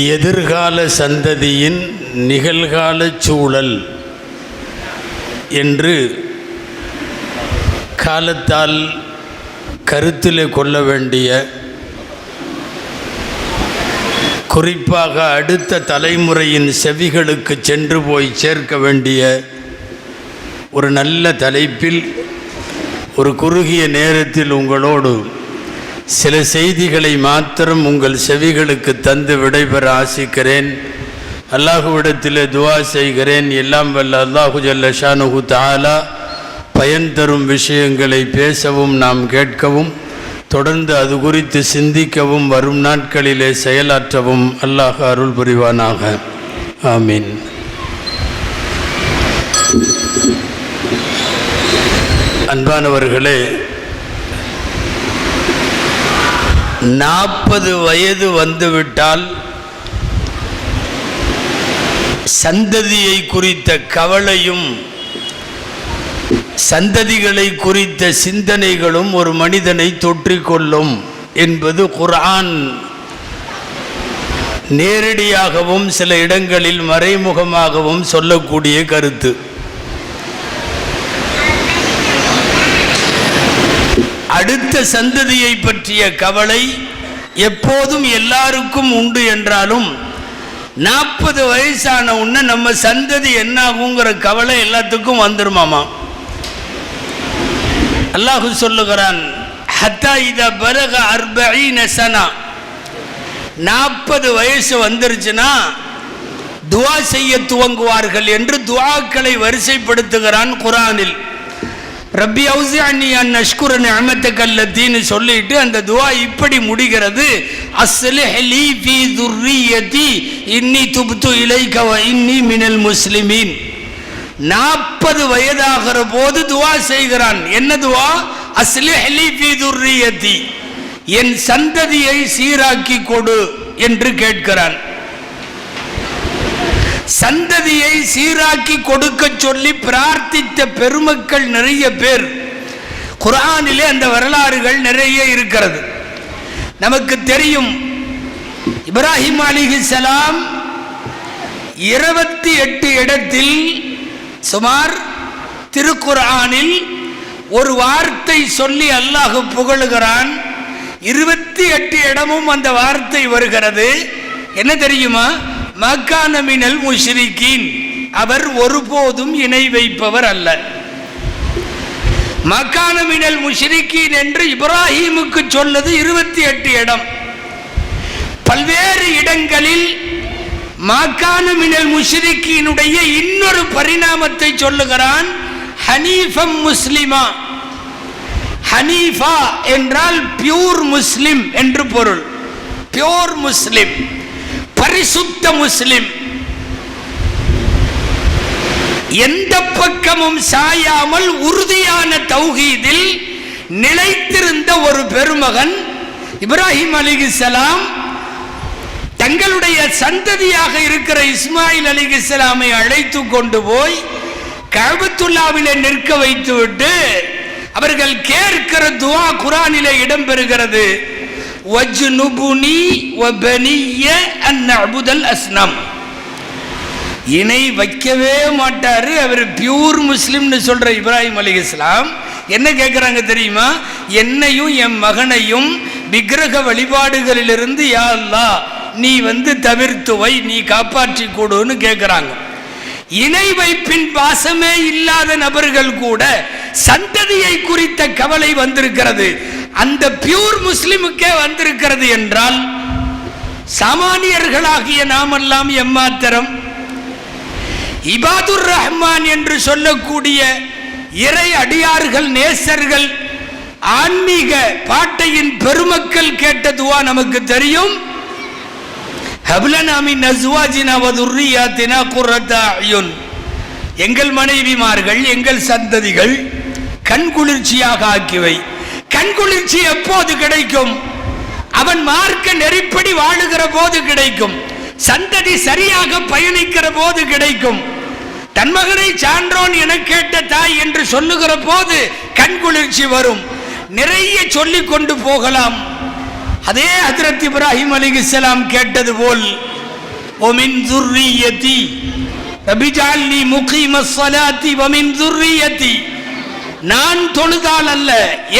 எதிர்கால சந்ததியின் நிகழ்கால சூழல் என்று காலத்தால் கருத்தில் கொள்ள வேண்டிய, குறிப்பாக அடுத்த தலைமுறையின் செவிகளுக்கு சென்று போய் சேர்க்க வேண்டிய ஒரு நல்ல தலைப்பில் ஒரு குறுகிய நேரத்தில் உங்களோடு சில செய்திகளை மாத்திரம் உங்கள் செவிகளுக்கு தந்து விடைபெற ஆசிக்கிறேன். அல்லாஹுவிடத்தில் துவா செய்கிறேன். எல்லாம் வல்ல அல்லாஹு ஜல்ல ஷானுஹு தஆலா பயன் தரும் விஷயங்களை பேசவும் நாம் கேட்கவும் தொடர்ந்து அது குறித்து சிந்திக்கவும் வரும் நாட்களிலே செயலாற்றவும் அல்லாஹ் அருள் புரிவானாக. ஆமீன். அன்பானவர்களே, 40 வயது வந்துவிட்டால் சந்ததியை குறித்த கவலையும் சந்ததிகளை குறித்த சிந்தனைகளும் ஒரு மனிதனை தொற்றிக்கொள்ளும் என்பது குர்ஆன் நேரடியாகவும் சில இடங்களில் மறைமுகமாகவும் சொல்லக்கூடிய கருத்து. அடுத்த சந்ததியை பற்றிய கவலை எப்போதும் எல்லாருக்கும் உண்டு என்றாலும் 40 வயசான உடனே நம்ம சந்ததி என்ன ஆகுங்கிற கவலை எல்லாத்துக்கும் வந்துருமாமா. அல்லாஹு சொல்லுகிறான், ஹத்தா இதா பலக 40 சனா, 40 வயசு வந்துருச்சுன்னா துஆ செய்ய துவங்குவார்கள் என்று துஆக்களை வரிசைப்படுத்துகிறான் குர்ஆனில். ரப்பி அவுஸிஅனி அன் அஷ்குர நிஅமதக அல்லதீன்னு சொல்லிட்டு அந்த துஆ இப்படி முடிகிறது, அஸ்லிஹ் லீ ஃபீ ذُرِّيَّتِي இன்னி துப்து இலைக வ இன்னி மினல் முஸ்லிமீன். 40 வயதாகிற போது துஆ செய்கிறான். என்ன துஆ? அஸ்லிஹ் லீ ஃபீ ذُرِّيَّتِي, என் சந்ததியை சீராக்கி கொடு என்று கேட்கிறான். சந்ததியை சீராக்கி கொடுக்க சொல்லி பிரார்த்தித்த பெருமக்கள் நிறைய பேர் குர்ஆனிலே அந்த வரலாறுகள் நிறைய இருக்கிறது. நமக்கு தெரியும், இப்ராஹிம் அலைஹிஸ்ஸலாம் 28 இடத்தில் சுமார் திருக்குர்ஆனில் ஒரு வார்த்தை சொல்லி அல்லாஹ் புகழுகிறான். 28 இடமும் அந்த வார்த்தை வருகிறது. என்ன தெரியுமா? மக்கான மினல் முஷ்ரிகீன், அவர் ஒருபோதும் இணை வைப்பவர் அல்ல. மக்கான மினல் முஷ்ரிகீன் என்று இப்ராஹிமுக்கு சொன்னது 28 இடம். பல்வேறு இடங்களில் மக்கான மினல் முஷ்ரிகீனுடைய இன்னொரு பரிணாமத்தை சொல்லுகிறான், ஹனீஃபம் முஸ்லிமா. ஹனீஃபா என்றால் பியூர் முஸ்லிம் என்று பொருள். பியூர் முஸ்லிம், பரிசுத்த முஸ்லிம், எந்த பக்கமும் சாயாமல் உறுதியான தௌஹீதில் நிலைத்திருந்த ஒரு பெருமகன் இப்ராஹிம் அலைஹிஸ்ஸலாம் தங்களுடைய சந்ததியாக இருக்கிற இஸ்மாயில் அலைஹிஸ்ஸலாமை அழைத்து கொண்டு போய் கஅபத்துல்லாவிலே நிற்க வைத்துவிட்டு அவர்கள் கேட்கிற துஆ குர்ஆனிலே இடம்பெறுகிறது, வஜ்னுபுனி வபனிய அன் நஅபுதல் அஸ்னம். இணை வைக்கவே மாட்டாரு அவர். பியூர் முஸ்லிம்னு சொல்ற இப்ராஹிம் அலைஹிஸ்ஸலாம் என்ன கேட்குறாங்க தெரியுமா? என்னையும் என் மகனையும் விக்கிரக வழிபாடுகளிலிருந்து யா அல்லாஹ் நீ தவிர்த்து வை, நீ காப்பாற்றி கொடுன்னு கேட்குறாங்க. இணை வைப்பின் பாசமே இல்லாத நபர்கள் கூட சந்ததியை குறித்த கவலை வந்திருக்கிறது. அந்த பியூர் முஸ்லிமுக்கே வந்திருக்கிறது என்றால் சாமானியர்களாகிய நாமெல்லாம் எம்மாத்திரம்? இபாதுர் ரஹ்மான் என்று சொல்லக்கூடிய இறை அடியார்கள், நேசர்கள், ஆன்மீக பாட்டையின் பெருமக்கள் கேட்ட துஆ நமக்கு தெரியும். ஹப்லனா மின் அஸ்வாஜினா வ துர்ரியாத்தினா குர்ரத அயுன், எங்கள் மனைவிமார்கள், எங்கள் சந்ததிகள் கண்குளிர்ச்சியாக ஆக்கிவை. கண்குளிர்ச்சி எப்போது கிடைக்கும்? அவன் மார்க்க நெறிப்படி வாழுகிற போது கிடைக்கும். சந்ததி சரியாக பயணிக்கிற போது கிடைக்கும். தன் மகனை சான்றோன் என கேட்ட தாய் என்று சொல்லுகிற போது கண்குளிர்ச்சி வரும். நிறைய சொல்லிக் கொண்டு போகலாம். அதே ஹஜ்ரத் இப்ராஹிம் அலைஹிஸ்ஸலாம் கேட்டது போல் வமின் ذُرِّيَّتِي ரப்பி ஜஅல்னி முகீமஸ் ஸலாத்தி வமின் ذُرِّيَّتِي. நான் தொழுதால் அல்ல,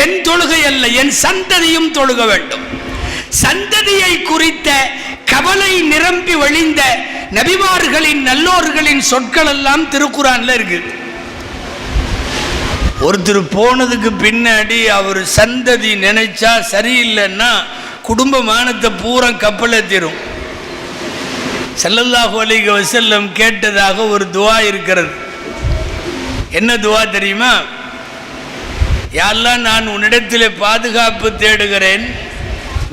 என் தொழுகை அல்ல, என் சந்ததியும் தொழுக வேண்டும். சந்ததியை குறித்த கவலை நிரம்பி வழிந்த நபிமார்களின் நல்லோர்களின் சொற்கள் எல்லாம் திருக்குர்ஆன்ல இருக்கு. ஒருத்தர் போனதுக்கு பின்னாடி அவர் சந்ததி நினைச்சா சரியில்லைன்னா குடும்ப மானத்தை பூரா கப்பலேத்திரும். ஸல்லல்லாஹு அலைஹி வஸல்லம் கேட்டதாக ஒரு துஆ இருக்கிறது. என்ன துஆ தெரியுமா? யா அல்லாஹ், நான் உன்னிடத்திலே பாதுகாப்பு தேடுகிறேன்.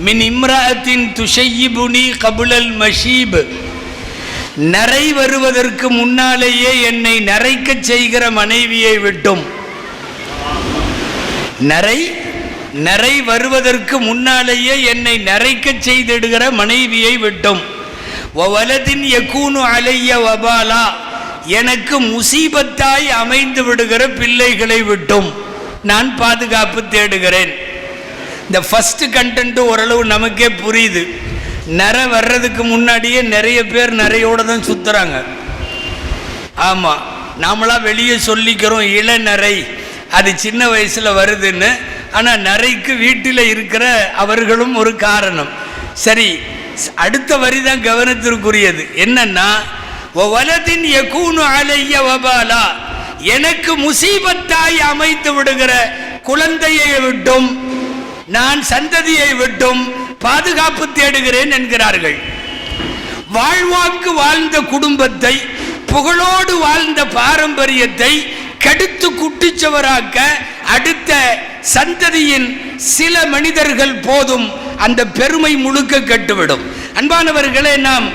மின் இம்ராஅத்தின் துஷய்யிபுனி கபுலல் மஷீப். நரை வருவதற்கு முன்னாலேயே என்னை நரைக்க செய்கிற மனைவியை விட்டும். நரை வருவதற்கு முன்னாலேயே என்னை நரைக்க செய்திடுகிற மனைவியை விட்டும். வலதின் யகூனு அலைய வபாலா. எனக்கு முசீபத்தாய் அமைந்து விடுகிற பிள்ளைகளை விட்டும் நான் பாதுகாப்பு தேடுகிறேன். இந்த ஃபர்ஸ்ட் கண்டென்ட் ஓரளவு நமக்கே புரியுது. நரை வர்றதுக்கு முன்னாடியே நிறைய பேர் நரையோடு தான் சுற்றுறாங்க. ஆமாம், நாமளாம் வெளியே சொல்லிக்கிறோம் இளநரை, அது சின்ன வயசில் வருதுன்னு. ஆனால் நரைக்கு வீட்டில் இருக்கிற அவர்களும் ஒரு காரணம். சரி, அடுத்த வரி தான் கவனத்திற்குரியது. என்னன்னா, வலதின் யகூனு அலைய வபாலா. எனக்கு முசீபத்தாய் அமைத்து விடுகிற குழந்தையை விட்டும் நான் சந்ததியை விட்டும் பாதுகாப்பு தேடுகிறேன் என்கிறார்கள். வாழ்வாக்கு வாழ்ந்த குடும்பத்தை, புகழோடு வாழ்ந்த பாரம்பரியத்தை கெடுத்து குட்டிச்சவராக்க அடுத்த சந்ததியின் சில மனிதர்கள் போதும் அந்த பெருமை முழுக்க கெட்டுவிடும். அன்பானவர்களே, நாம்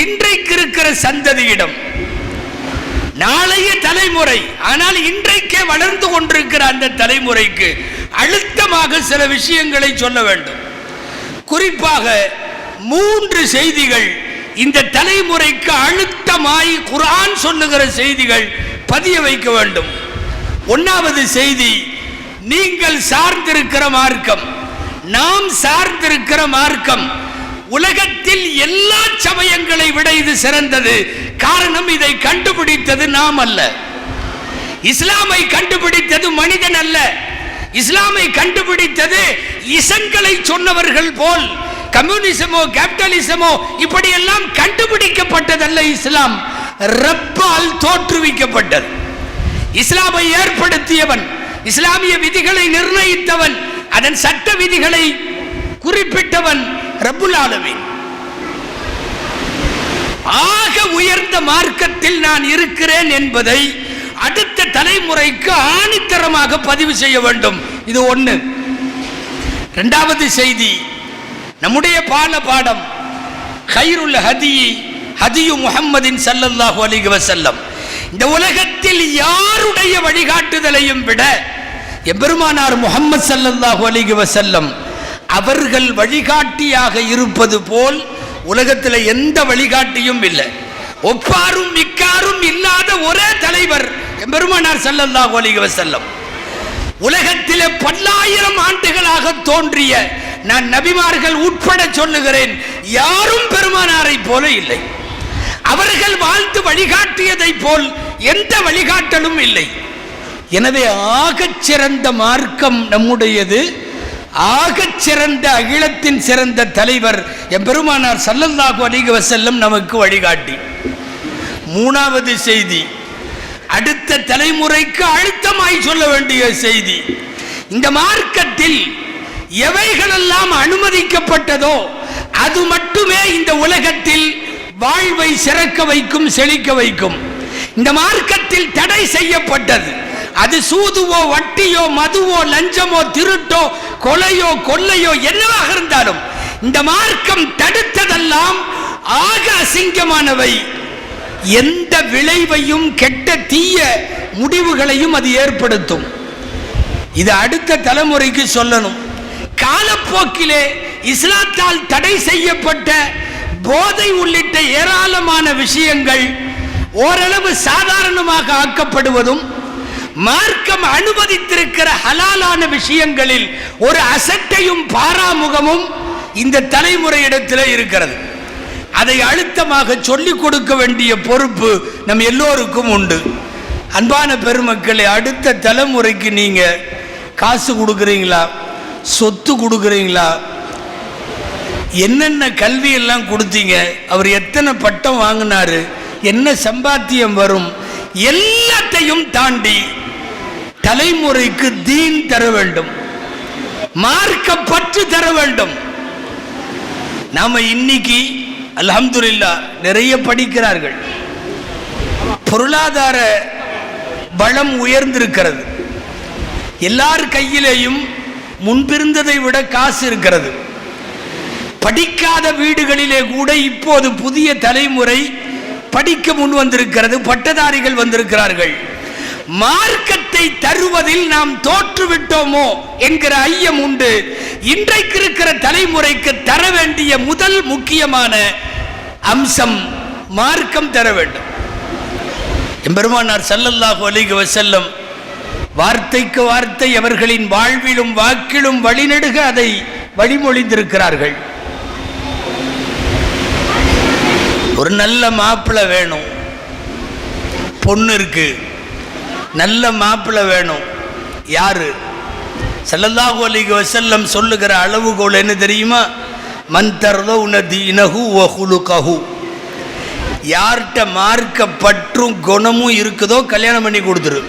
இன்றைக்கு இருக்கிற சந்ததியிடம், நாளைய தலைமுறை, ஆனால் இன்றைக்கே வளர்ந்து கொண்டிருக்கிற அந்த தலைமுறைக்கு அழுத்தமாக சில விஷயங்களை சொல்ல வேண்டும். குறிப்பாக 3 செய்திகள் இந்த தலைமுறைக்கு அழுத்தமாய் குர்ஆன் சொல்லுகிற செய்திகள் பதிய வைக்க வேண்டும். 1வது செய்தி, நீங்கள் சார்ந்திருக்கிற மார்க்கம், நாம் சார்ந்திருக்கிற மார்க்கம் உலகத்தில் எல்லா சமயங்களை விட இது சிறந்தது. காரணம், இதை கண்டுபிடித்தது நாம் அல்ல. இஸ்லாமை கண்டுபிடித்தது மனிதன் அல்ல. இஸ்லாமை கண்டுபிடித்தது இசங்களை சொன்னவர்கள் போல் கம்யூனிசமோ கேபிட்டலிசமோ இப்படியெல்லாம் கண்டுபிடிக்கப்பட்டதல்ல. இஸ்லாம் ரப்பால் தோற்றுவிக்கப்பட்டது. இஸ்லாமை ஏற்படுத்தியவன், இஸ்லாமிய விதிகளை நிர்ணயித்தவன், அதன் சட்ட விதிகளை குறிப்பிட்டவன் ரப்புல் ஆலமீன். ஆக உயர்ந்த மார்க்கத்தில் நான் இருக்கிறேன் என்பதை அடுத்த தலைமுறைக்கு ஆணித்தரமாக பதிவு செய்ய வேண்டும். இது 1. 2வது செய்தி, நம்முடைய பாடம் கைருல் ஹதியு முஹம்மதின் ஸல்லல்லாஹு அலைஹி வஸல்லம். இந்த உலகத்தில் யாருடைய வழிகாட்டுதலையும் விட எபெருமானார் முஹம்மது ஸல்லல்லாஹு அலைஹி வஸல்லம் அவர்கள் வழிகாட்டியாக இருப்பது போல் உலகத்தில் எந்த வழிகாட்டியும் இல்லை. ஒப்பாரும் மிக்காரும் இல்லாத ஒரே தலைவர் எபெருமானார் ஸல்லல்லாஹு அலைஹி வஸல்லம். உலகத்திலே பல்லாயிரம் ஆண்டுகளாக தோன்றிய நான் நபிமார்கள் உட்பட சொல்லுகிறேன், யாரும் பெருமானாரை போல இல்லை. அவர்கள் வாழ்ந்து வழிகாட்டியதை போல் எந்த வழிகாட்டலும் இல்லை. எனவே ஆகச் சிறந்த மார்க்கம் நம்முடையது. ஆகச் சிறந்த அகிலத்தின் சிறந்த தலைவர் எம்பெருமானார் ஸல்லல்லாஹு அலைஹி வஸல்லம் நமக்கு வழிகாட்டி. 3வது செய்தி, அடுத்த தலைமுறைக்கு அழுத்தமாய் சொல்ல வேண்டிய செய்தி, இந்த மார்க்கத்தில் எவைகளெல்லாம் அனுமதிக்கப்பட்டதோ அது மட்டுமே இந்த உலகத்தில் வாழ்வை சிறக்க வைக்கும், செழிக்க வைக்கும். இந்த மார்க்கத்தில் தடை செய்யப்பட்டது, அது சூதுவோ வட்டியோ மதுவோ லஞ்சமோ திருட்டோ கொலையோ கொள்ளையோ என்னவாக இருந்தாலும் இந்த மார்க்கம் தடுத்ததெல்லாம் ஆக அசிங்கமானவை. எந்த விளைவையும் கெட்ட தீய முடிவுகளையும் அது ஏற்படுத்தும். இது அடுத்த தலைமுறைக்கு சொல்லணும். காலப்போக்கிலே இஸ்லாத்தால் தடை செய்யப்பட்ட போதை உள்ளிட்ட ஏராளமான விஷயங்கள் ஓரளவு சாதாரணமாக ஆக்கப்படுவதும், மார்க்கம் அனுமதித்திருக்கிற ஹலாலான விஷயங்களில் ஒரு அசட்டையும் பாராமுகமும் இந்த தலைமுறையிடத்தில் இருக்கிறது. அதை அழுத்தமாக சொல்லிக் கொடுக்க வேண்டிய பொறுப்பு நம் எல்லோருக்கும் உண்டு. அன்பான பெருமக்களே, அடுத்த தலைமுறைக்கு நீங்க காசு கொடுக்குறீங்களா, சொத்து கொடுக்குறீங்களா, என்னென்ன கல்வி எல்லாம் கொடுத்தீங்க, அவர் எத்தனை பட்டம் வாங்கினாரு, என்ன சம்பாத்தியம் வரும், எல்லாத்தையும் தாண்டி தலைமுறைக்கு தீன் தர வேண்டும், மார்க்கப்பற்று தர வேண்டும். நாம இன்னைக்கு அல்ஹம்துலில்லாஹ் நிறைய படிக்கிறார்கள், பொருளாதார வளம் உயர்ந்திருக்கிறது, எல்லார் கையிலேயும் முன்பிருந்ததை விட காசு இருக்கிறது. படிக்காத வீடுகளிலே கூட இப்போது புதிய தலைமுறை படிக்க முன் வந்திருக்கிறது, பட்டதாரிகள் வந்திருக்கிறார்கள். மார்க்கத்தை தருவதில் நாம் தோற்றுவிட்டோமோ என்கிற ஐயம் உண்டு. இன்றைக்கு இருக்கிற தலைமுறைக்கு தர வேண்டிய முதல் முக்கியமான அம்சம் மார்க்கம் தர வேண்டும். எம்பெருமானார் ஸல்லல்லாஹு அலைஹி வஸல்லம் வார்த்தைக்கு வார்த்தை அவர்களின் வாழ்விலும் வாக்கிலும் வழிநெடுக அதை வழிமொழிந்திருக்கிறார்கள். ஒரு நல்ல மாப்பிள்ளை வேணும், பொண்ணு இருக்கு, நல்ல மாப்பிள்ளை வேணும். யாரு? ஸல்லல்லாஹு அலைஹி வஸல்லம் சொல்லுகிற அளவுகோல் என்ன தெரியுமா? மன் தர்தௌன தீனஹு வ குலுகஹு. யார்கிட்ட மார்க்க பற்றும் குணமும் இருக்குதோ கல்யாணம் பண்ணி கொடுத்துரு.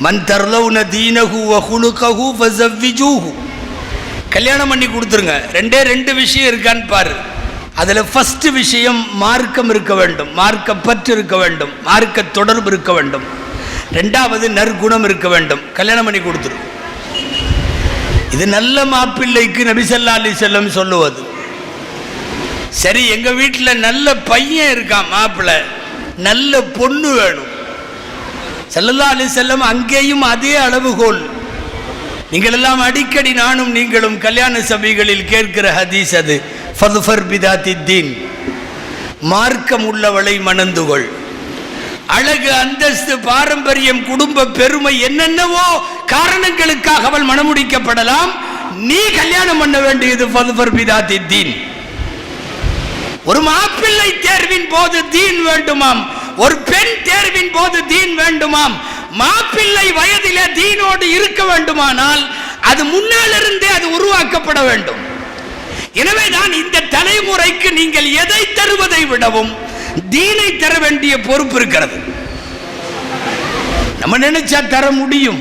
மன் தர்தௌன தீனஹு வ குலுகஹு ஃபஸவ்விஜூஹு. கல்யாணம் பண்ணி கொடுத்துருங்க. ரெண்டு விஷயம் இருக்கான்னு பாரு. அதில் ஃபர்ஸ்ட் விஷயம் மார்க்கம் இருக்க வேண்டும், மார்க்க பற்று இருக்க வேண்டும், மார்க்க தொடர்பு இருக்க வேண்டும். ரெண்டாவது நற்குணம் இருக்க வேண்டும். கல்யாணம் பண்ணி கொடுத்துரு. இது நல்ல மாப்பிள்ளைக்கு நபி ஸல்லல்லாஹு அலைஹி வஸல்லம் சொல்லுவது. சரி, எங்க வீட்டில் நல்ல பையன் இருக்கான், மாப்பிள்ளை, நல்ல பொண்ணு வேணும். ஸல்லல்லாஹு அலைஹி வஸல்லம் அங்கேயும் அதே அளவுகோல். நீங்கள் எல்லாம் அடிக்கடி நானும் நீங்களும் கல்யாண சபைகளில் கேட்கிற ஹதீஸ் அது. ஃபதுஃபர் பிதாத்தி தீன், மார்க்கம் உள்ளவளை மணந்துகொள். அழகு, அந்தஸ்து, பாரம்பரியம், குடும்ப பெருமை, என்னென்னவோ காரணங்களுக்காக அவள் மணமுடிக்கப்படலாம். நீ கல்யாணம் பண்ண வேண்டியது ஃபதுஃபர் பிதாத்தி தீன். ஒரு மாப்பிள்ளை தேர்வின் போது தீன் வேண்டுமாம், ஒரு பெண் தேர்வின் போது தீன் வேண்டுமாம். மாப்பிள்ளை வயதிலே தீனோடு இருக்க வேண்டுமானால் அது முன்னாலிருந்தே அது உருவாக்கப்பட வேண்டும். எனவே தான் இந்த தலைமுறைக்கு நீங்கள் எதை தருவதை விடவும் தீனை தர வேண்டிய பொறுப்பு இருக்கிறது. நம்ம நினைச்சா தர முடியும்.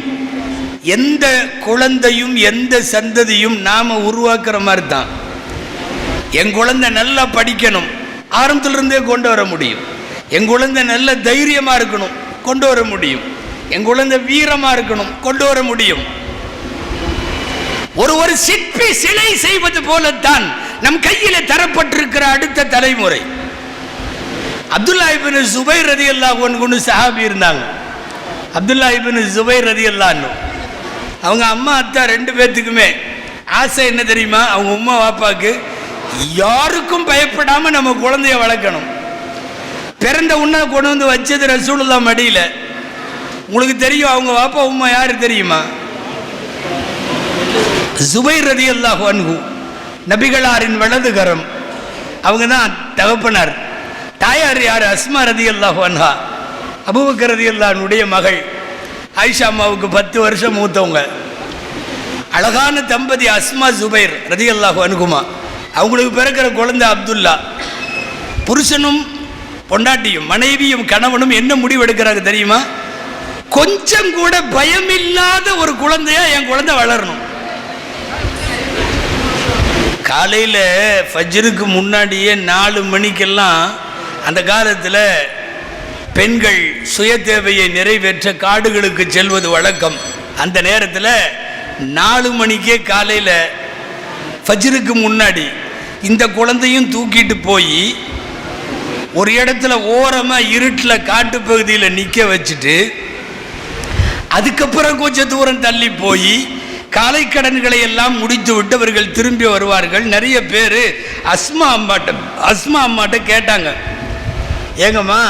எந்த குழந்தையும் எந்த சந்ததியும் நாம உருவாக்குற மாதிரி தான். என் குழந்தை நல்லா படிக்கணும், ஆரம்பத்திலிருந்தே கொண்டு வர முடியும். என் குழந்தை நல்ல தைரியமா இருக்கணும், கொண்டு வர முடியும். என் குழந்தை வீரமா இருக்கணும், கொண்டு வர முடியும். ஒரு சிற்பி சிலை செய்வது போலத்தான் நம் கையில தரப்பட்டிருக்கிற அடுத்த தலைமுறை. அப்துல்லா இப்னு ஜுபைர் ரலியல்லாஹு அன்ஹு சஹாபி இருந்தாங்க. அப்துல்லா இப்னு ஜுபைர் ரலியல்லாஹு அன்ஹு அவங்க அம்மா அத்தா ரெண்டு பேர்த்துக்குமே ஆசை என்ன தெரியுமா? அவங்க உம்மா வாப்பாக்கு யாருக்கும் பயப்படாம நம்ம குழந்தைய வளர்க்கணும். பிறந்த உன்ன கொண்டு வந்து வச்சது ரசூலுல்லாஹ் மடியில. உங்களுக்கு தெரியும் அவங்க வாப்பா உம்மா யாரு தெரியுமா? ஜுபைர் ரலியல்லாஹு அன்ஹு, நபிகளாரின் வலதுகரம். அவங்க தான் தகப்பனார். தாயார் யார்? அஸ்மா ரலியல்லாஹு அன்ஹா, அபூபக்கர் ரலியல்லாஹு அன்ஹுடைய மகள். ஆயிஷா அம்மாவுக்கு 10 வருஷம் மூத்தவங்க. அழகான தம்பதி அஸ்மா ஜுபைர் ரலியல்லாஹு அன்ஹுமா. அவங்களுக்கு பிறக்கிற குழந்தை அப்துல்லா. புருஷனும் பொண்டாட்டியும் மனைவியும் கணவனும் என்ன முடிவு எடுக்கிறாங்க தெரியுமா? கொஞ்சம் கூட பயமில்லாத ஒரு குழந்தையா என் குழந்தை வளரணும். காலையில் ஃபஜ்ருக்கு முன்னாடியே 4 மணிக்கெல்லாம் அந்த காலத்தில் பெண்கள் சுய தேவையை நிறைவேற்ற காடுகளுக்கு செல்வது வழக்கம். அந்த நேரத்தில் 4 மணிக்கே காலையில் ஃபஜ்ருக்கு முன்னாடி இந்த குழந்தையும் தூக்கிட்டு போய் ஒரு இடத்துல ஓரமாக இருட்டில் காட்டு பகுதியில் நிற்க வச்சுட்டு அதுக்கப்புறம் கொஞ்சம் தூரம் தள்ளி போய் காலை கடன்களை எல்லாம் முடித்து விட்டு அவர்கள் திரும்பி வருவார்கள். நிறைய பேர் அஸ்மா அம்மாட்ட கேட்டாங்க, ஏங்கம்மா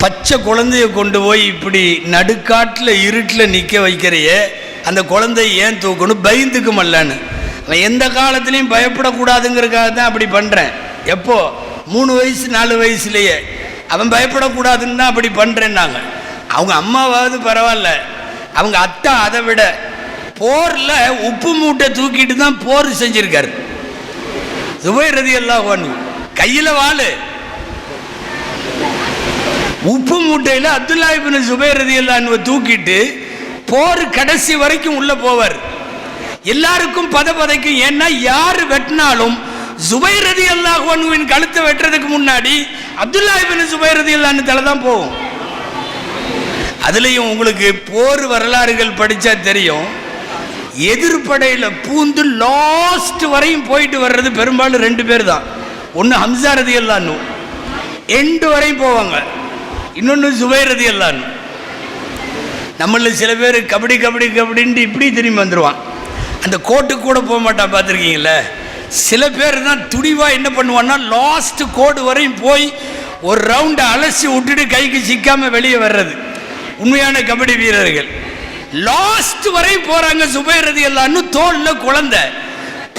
பச்சை குழந்தைய கொண்டு போய் இப்படி நடுக்காட்டில் இருட்டில் நிற்க வைக்கிறையே, அந்த குழந்தைய ஏன் தூக்கணும்? பயந்துக்குமல்லான்னு. அவன் எந்த காலத்துலையும் பயப்படக்கூடாதுங்கிறதுக்காக தான் அப்படி பண்ணுறேன். எப்போ 3 வயசு 4 வயசுலேயே. அவன் பயப்படக்கூடாதுன்னு தான் அப்படி பண்ணுறேன்னாங்க. அவங்க அம்மாவாவது பரவாயில்ல, அவங்க அத்தா அதை விட போரில் உப்பு மூட்டை தூக்கிட்டு தான் போர் செஞ்சிருக்காரு. சுபைர் ரலியல்லாஹு அன்ஹு கையில் வாள், உப்பு மூட்டையில் அப்துல்லா இப்னு சுபைர் ரலியல்லாஹு அன்ஹு தூக்கிட்டு போர் கடைசி வரைக்கும் உள்ள போவார். எல்லாருக்கும் பதைக்கும். ஏன்னா யார் வெட்டினாலும் சுபைர் ரலியல்லாஹு அன்ஹுவின் கழுத்தை வெட்டுறதுக்கு முன்னாடி அப்துல்லா இப்னு சுபைர் ரலியல்லாஹு அன்ஹு தலை தான் போகும். அதுலேயும் உங்களுக்கு போர் வரலாறுகள் படித்தா தெரியும், எதிர்ப்படையில் பூந்து லாஸ்ட் வரையும் போயிட்டு வர்றது பெரும்பாலும் 2 பேர் தான். ஒன்று ஹம்சா ரலியல்லாஹு அன்ஹு எண்டு வரையும் போவாங்க, இன்னொன்று சுபைர் ரலியல்லாஹு அன்ஹு. நம்மள சில பேர் கபடி கபடி கபடின்ட்டு இப்படி திரும்பி வந்துடுவான், அந்த கோட்டுக்கு கூட போக மாட்டான். பார்த்துருக்கீங்களே, சில பேர் தான் துடிவாக என்ன பண்ணுவான்னா லாஸ்ட் கோடு வரையும் போய் ஒரு ரவுண்டை அலசி விட்டுட்டு கைக்கு சிக்காமல் வெளியே வர்றது உண்மையான கபடி வீரர்கள். லாஸ்ட் வரையும் போகிறாங்க. சுபைர் ரலியல்லாஹு அன்ஹு தோளில் குழந்தை,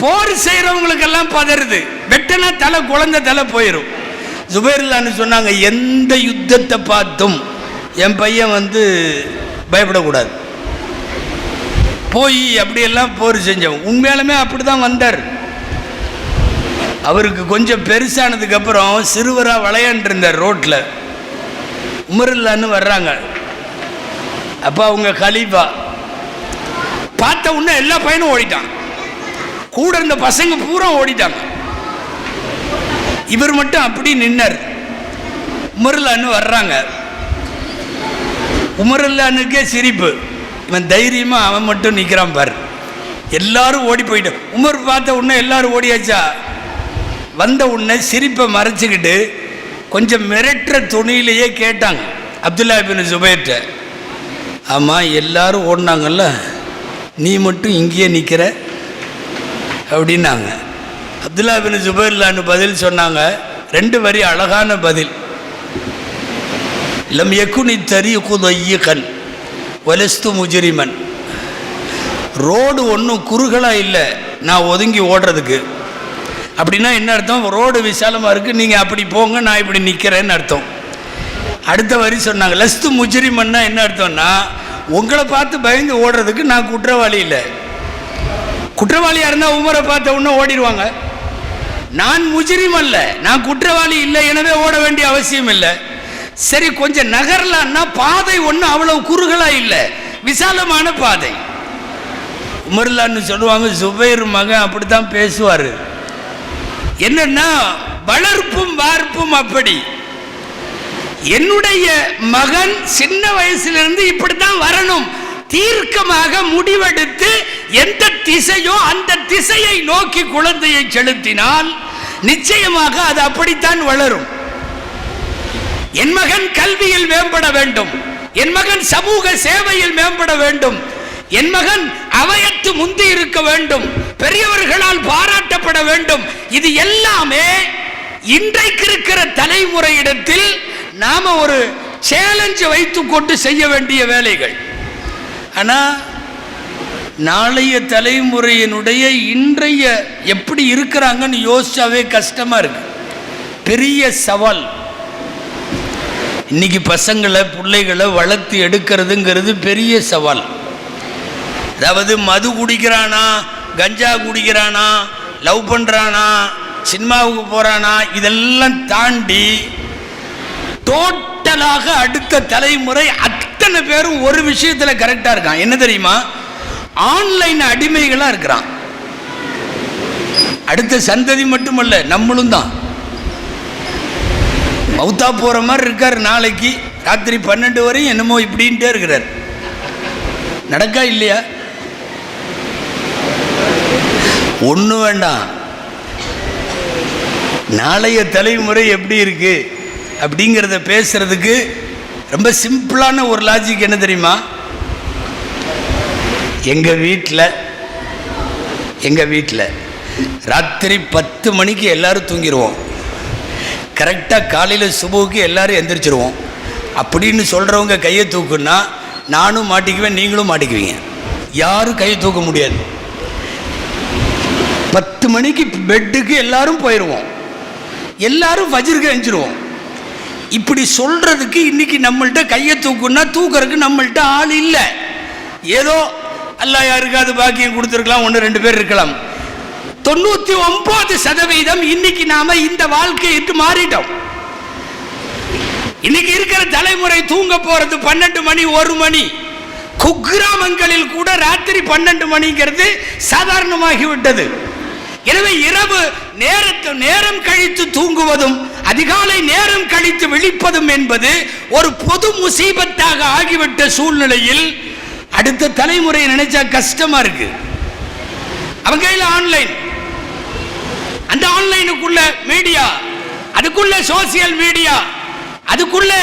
போர் செய்கிறவங்களுக்கெல்லாம் பதறுது, வெட்டனா தலை குழந்தை தலை போயிடும். சுபைர் ரலியல்லாஹு அன்ஹு சொன்னாங்க, எந்த யுத்தத்தை பார்த்தும் என் பையன் பயப்படக்கூடாது, போய் அப்படியெல்லாம் போர் செஞ்சவன். உண்மையாலுமே அப்படி தான் வந்தார். அவருக்கு கொஞ்சம் பெருசானதுக்கப்புறம் சிறுவராக விளையாண்டுருந்தார் ரோட்டில். உமர் ரலியல்லாஹு அன்ஹு வர்றாங்க. அப்போ அவங்க கலீஃபா பார்த்த உடனே எல்லா பையனும் ஓடிட்டான், கூட இருந்த பசங்க பூரா ஓடிட்டாங்க. இவர் மட்டும் அப்படி நின்னார். உமர் ரலியல்லாஹு அன்ஹு வர்றாங்க. உமர் ரலியல்லாஹு அன்ஹுக்கே சிரிப்பு, இவன் தைரியமாக அவன் மட்டும் நிற்கிறான் பாரு. எல்லாரும் ஓடி போயிட்டு உமர் பார்த்த உடனே எல்லாரும் ஓடியாச்சா. வந்த உடனே சிரிப்பை மறைச்சிக்கிட்டு கொஞ்சம் மிரட்டுற துணியிலேயே கேட்டாங்க அப்துல்லா இப்னு சுபைர்ட்ட, ஆமாம் எல்லாரும் ஓடினாங்கல்ல, நீ மட்டும் இங்கேயே நிற்கிற அப்படின்னாங்க. அப்துல்லா இப்னு சுபைர் ரலியல்லாஹு அன்ஹு பதில் சொன்னாங்க, 2 வரி அழகான பதில். லம் யகுனி தரீகு ضيقன் வலஸ்து முஜ்ரிமன். ரோடு ஒன்றும் குறுகலாக இல்லை நான் ஒதுங்கி ஓடுறதுக்கு. அப்படின்னா என்ன அர்த்தம்? ரோடு விசாலமாக இருக்குது, நீங்கள் அப்படி போங்க, நான் இப்படி நிற்கிறேன்னு அர்த்தம். அடுத்த வரி சொன்னாங்க, லஸ்து முஜ்ரிமன்னா என்ன அர்த்தம்னா, உங்களை பார்த்து பயந்து ஓடுறதுக்கு நான் குற்றவாளி இல்லை. குற்றவாளியாக இருந்தால் உமரை பார்த்த உடனே ஓடிடுவாங்க. நான் முஜ்ரிம் அல்ல, நான் குற்றவாளி இல்லை, எனவே ஓட வேண்டிய அவசியம் இல்லை. சரி கொஞ்சம் நகரலான்னா பாதை ஒன்றும் அவ்வளவு குறுகலாக இல்லை, விசாலமான பாதை. உமர் ரலியல்லாஹு அன்ஹு சொல்லுவாங்க, சுபைர் மகன் அப்படித்தான் பேசுவார். என்னன்னா வளர்ப்பும் வார்ப்பும் அப்படி. என்னுடைய மகன் சின்ன வயசிலிருந்து இப்படித்தான் வரணும், தீர்க்கமாக முடிவெடுத்து எந்த திசையோ அந்த திசையை நோக்கி குழந்தையை செலுத்தினால் நிச்சயமாக அது அப்படித்தான் வளரும். என் மகன் கல்வியில் மேம்பட வேண்டும், என் மகன் சமூக சேவையில் மேம்பட வேண்டும், என் மகன் அவையத்து முந்தி இருக்க வேண்டும், பெரியவர்களால் பாராட்டப்பட வேண்டும். இது எல்லாமே இன்றைக்கு இருக்கிற தலைமுறையிடத்தில் நாம ஒரு சேலஞ்சை வைத்துக் கொண்டு செய்ய வேண்டிய வேலைகள். ஆனால் நாளைய தலைமுறையினுடைய இன்றைய எப்படி இருக்கிறாங்கன்னு யோசிச்சாவே கஷ்டமா இருக்கு. பெரிய சவால். இன்னைக்கு பசங்களை பிள்ளைகளை வளர்த்து எடுக்கிறதுங்கிறது பெரிய சவால். அதாவது மது குடிக்கிறானா, கஞ்சா குடிக்கிறானா, லவ் பண்ணுறானா, சினிமாவுக்கு போகிறானா, இதெல்லாம் தாண்டி டோட்டலாக அடுத்த தலைமுறை அத்தனை பேரும் ஒரு விஷயத்தில் கரெக்டாக இருக்கான். என்ன தெரியுமா? ஆன்லைன் அடிமைகளாக இருக்கிறான். அடுத்த சந்ததி மட்டுமல்ல, நம்மளும் தான். மௌத்தா போகிற மாதிரி இருக்கார். நாளைக்கு ராத்திரி 12 வரையும் என்னமோ இப்படின்ட்டே இருக்கிறார். நடக்கா இல்லையா? ஒன்றும் வேண்டாம், நாளைய தலைமுறை எப்படி இருக்கு அப்படிங்கிறத பேசுறதுக்கு ரொம்ப சிம்பிளான ஒரு லாஜிக் என்ன தெரியுமா? எங்கள் வீட்டில் ராத்திரி 10 மணிக்கு எல்லாரும் தூங்கிடுவோம், கரெக்டாக காலையில் சுபுவுக்கு எல்லாரும் எந்திரிச்சிருவோம் அப்படின்னு சொல்கிறவங்க கையை தூக்குன்னா நானும் மாட்டிக்குவேன், நீங்களும் மாட்டிக்குவீங்க. யாரும் கையை தூக்க முடியாது. 10 மணிக்கு பெட்டுக்கு எல்லாரும் போயிடுவோம். எல்லாரும் ஃபஜ்ருக்கு எஞ்சிருவோம். இப்படி சொல்றதுக்கு இன்னைக்கு நம்மள்ட்ட கையை தூக்குன்னா தூக்குறதுக்கு நம்மள்ட்ட ஆள் இல்லை. ஏதோ அல்லாஹ் யாருக்காவது பாக்கியம் கொடுத்துருக்கலாம், 1-2 பேர் இருக்கலாம். 99% இன்னைக்கு நாம இந்த வாழ்க்கையை விட்டு மாறிட்டோம். இன்னைக்கு இருக்கிற தலைமுறை தூங்க போறது 12 மணி 1 மணி. குக்கிராமங்களில் கூட ராத்திரி 12 மணிங்கிறது சாதாரணமாகிவிட்டது. எனவே இரவு நேரம் கழித்து தூங்குவதும் அதிகாலை நேரம் கழித்து விழிப்பதும் என்பது ஒரு பொது முசீபத்தாக ஆகிவிட்ட சூழ்நிலையில் அடுத்த தலைமுறை நினைச்சா கஷ்டமா இருக்கு. அவங்க கையில் ஆன்லைன், அந்த ஆன்லைனுக்குள்ள மீடியா, அதுக்குள்ள சோசியல் மீடியா, அதுக்குள்ள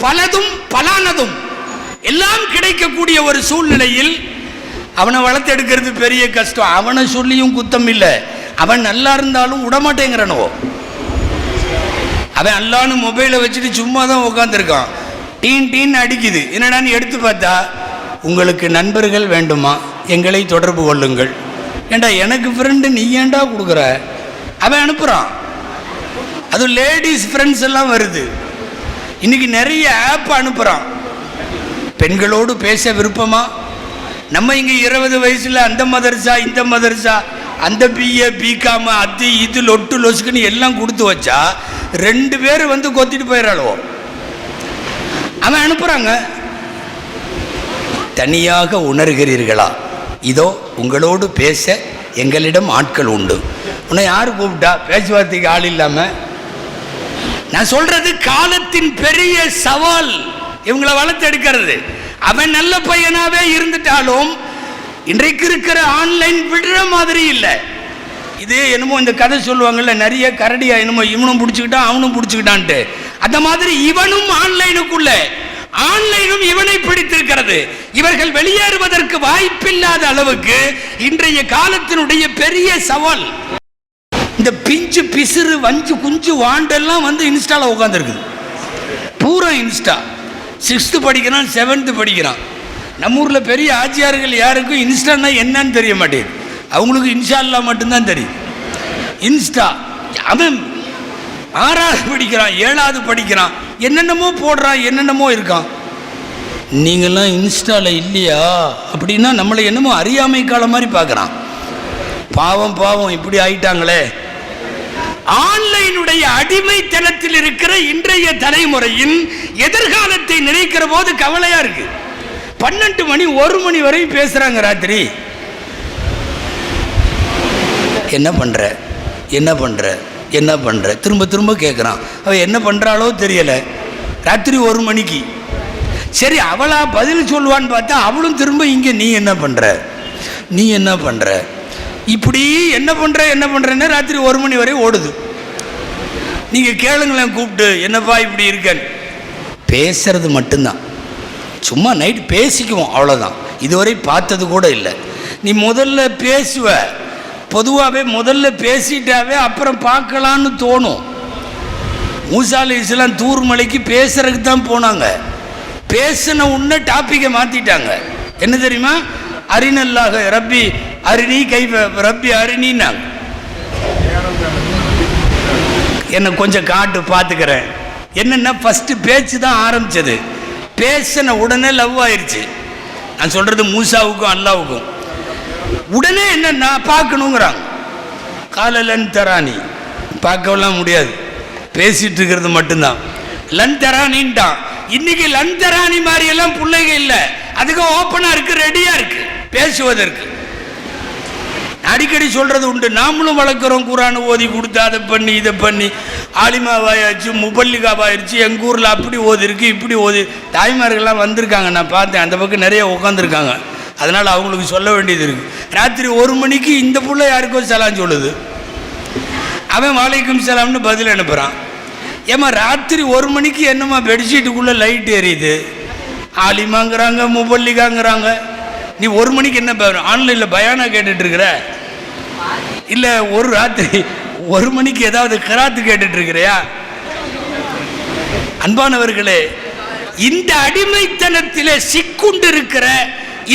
பலதும் பலானதும் எல்லாம் கிடைக்கக்கூடிய ஒரு சூழ்நிலையில் அவனை வளர்த்தெடுக்கிறது பெரிய கஷ்டம். அவனை சொல்லியும் குத்தம் இல்லை. அவன் நல்லா இருந்தாலும் விடமாட்டேங்கிறானோ. அவன் அல்லான்னு மொபைலை வச்சுட்டு சும்மா தான் உட்காந்துருக்கான். டீன் அடிக்குது. என்னடான்னு எடுத்து பார்த்தா, உங்களுக்கு நண்பர்கள் வேண்டுமா, எங்களை தொடர்பு கொள்ளுங்கள். ஏண்டா எனக்கு ஃப்ரெண்டு நீ ஏண்டா கொடுக்குற? அவன் அனுப்புகிறான். அது லேடிஸ் ஃப்ரெண்ட்ஸ் எல்லாம் வருது. இன்னைக்கு நிறைய ஆப் அனுப்புகிறான். பெண்களோடு பேச விருப்பமா? நம்ம இங்கே 20 வயசில் அந்த மதரசா இந்த மதரசா, அந்த பிஏ பிகாம அது இது லொட்டு லொசுக்குன்னு எல்லாம் கொடுத்து வச்சா 2 பேர் வந்து கொத்திட்டு போயிடறாளோ. அவன் அனுப்புகிறாங்க. தனியாக உணர்கிறீர்களா? இதோ உங்களோடு பேச எங்களிடம் ஆட்கள் உண்டு. உன்னை யார் கூப்பிட்டா? பேச்சுவார்த்தைக்கு ஆள் இல்லாமல். நான் சொல்றது காலத்தின் பெரிய சவால் இவங்களை வளர்த்து எடுக்கிறது. அவன் நல்ல பையனாவே இருந்துட்டாலும் இன்றைக்கு இருக்கிற ஆன்லைன் விடுற மாதிரி இல்லை. இது என்னமோ இந்த கதை சொல்லுவாங்கல்ல, நிறைய கரடியா என்னமோ இவனும் பிடிச்சிக்கிட்டான் அவனும் பிடிச்சிக்கிட்டான்ட்டு. அந்த மாதிரி இவனும் ஆன்லைனுக்குள்ள, ஆன்லைனும் இவனை பிடித்திருக்கிறது. இவர்கள் வெளியேறுவதற்கு வாய்ப்பில்லாத அளவுக்கு இன்றைய காலத்தினுடைய பெரிய சவால். இந்த பிஞ்சு பிசுறு வஞ்சு குஞ்சு வாண்டெல்லாம் வந்து இன்ஸ்டால உட்காந்துருக்குது. பூரா இன்ஸ்டா. 6th படிக்கிறான், 7th படிக்கிறான். நம்ம ஊரில் பெரிய ஆட்சியார்கள் யாருக்கும் இன்ஸ்டான்னா என்னன்னு தெரிய மாட்டேங்குது. அவங்களுக்கு இன்ஷா அல்லா மட்டும்தான் தெரியும். இன்ஸ்டா. அவன் 6வது படிக்கிறான், 7வது படிக்கிறான், என்னென்னமோ போடுறான், என்னென்னமோ இருக்கான். நீங்கள்லாம் இன்ஸ்டாவில் இல்லையா அப்படின்னா நம்மளை என்னமோ அறியாமை காலம் மாதிரி பார்க்குறான். பாவம் இப்படி ஆயிட்டாங்களே. ஆன்லைனுடைய அடிமைத்தனத்தில் இருக்கிற இன்றைய தலைமுறையின் எதிர்காலத்தை நினைக்கிற போது கவலையா இருக்கு. 12 மணி 1 மணி வரை பேசுறாங்க ராத்திரி. என்ன பண்ற திரும்ப கேட்குறான். அவன் என்ன பண்றாளோ தெரியல. ராத்திரி 1 மணிக்கு சரி அவளா பதில் சொல்லுவான்னு பார்த்தா அவளும் திரும்ப இங்கே நீ என்ன பண்ற இப்படி என்ன பண்றேன்னு ராத்திரி 1 மணி வரை ஓடுது. நீங்க கேளுங்களேன் கூப்பிட்டு, என்னப்பா இப்படி இருக்கேன்னு. பேசுறது மட்டும்தான். சும்மா நைட் பேசிக்குவோம், அவ்வளோதான். இதுவரை பார்த்தது கூட இல்லை. நீ முதல்ல பேசுவ, பொதுவாகவே முதல்ல பேசிட்டாவே அப்புறம் பார்க்கலான்னு தோணும். மூசா அலைஹிஸ்ஸலாம் தூர் மலைக்கு பேசுறதுக்கு தான் போனாங்க. பேசின உடனே டாப்பிக்கை மாற்றிட்டாங்க. என்ன தெரியுமா? அரினல்லாக ரப்பி அரிணி ரப்பி அரிணின்னாங்க. என்னை கொஞ்சம் காட்டு பார்த்துக்கிறேன். என்னென்னா ஃபஸ்ட்டு பேச்சு தான் ஆரம்பித்தது. பேசின உடனே லவ் ஆயிடுச்சு. நான் சொல்கிறது மூசாவுக்கும் அல்லாவுக்கும். உடனே என்னென்னா பார்க்கணுங்கிறாங்க. காலலன் தராணி பார்க்கலாம் முடியாது, பேசிகிட்டு இருக்கிறது மட்டும்தான். லன் தரானின்ட்டான். இன்னைக்கு லன் தராணி மாதிரியெல்லாம் பிள்ளைங்க இல்லை. அதுக்கு ஓப்பனாக இருக்குது, ரெடியாக இருக்குது பேசுவதற்கு. அடிக்கடி சொல்கிறது உண்டு. நாமளும் வளர்க்குறோம். குரானை ஓதி கொடுத்து அதை பண்ணி இதை பண்ணி ஆலிமாவாயாச்சு, முபல்லிகாவாயிருச்சு. எங்கள் ஊரில் அப்படி ஓதி இருக்கு, இப்படி ஓதி. தாய்மார்கள்லாம் வந்திருக்காங்க, நான் பார்த்தேன். அந்த பக்கம் நிறைய உட்காந்துருக்காங்க. அதனால் அவங்களுக்கு சொல்ல வேண்டியது இருக்குது. ராத்திரி 1 மணிக்கு இந்த புள்ள யாருக்கோ சலாம் சொல்லுது. அவன் வாலைக்கும் சலாம்னு பதில் அனுப்புகிறான். ஏமா ராத்திரி 1 மணிக்கு என்னம்மா பெட்ஷீட்டுக்குள்ளே லைட் எரியுது? ஆலிமாங்கிறாங்க, முபல்லிகாங்கிறாங்க. நீ 1 மணிக்கு என்ன ஆன்லைனில் பயானா கேட்டுட்ருக்கிற? இல்லை ஒரு ராத்திரி 1 மணிக்கு ஏதாவது கராத்து கேட்டுட்ருக்கிறியா? அன்பானவர்களே, இந்த அடிமைத்தனத்திலே சிக்குண்டு இருக்கிற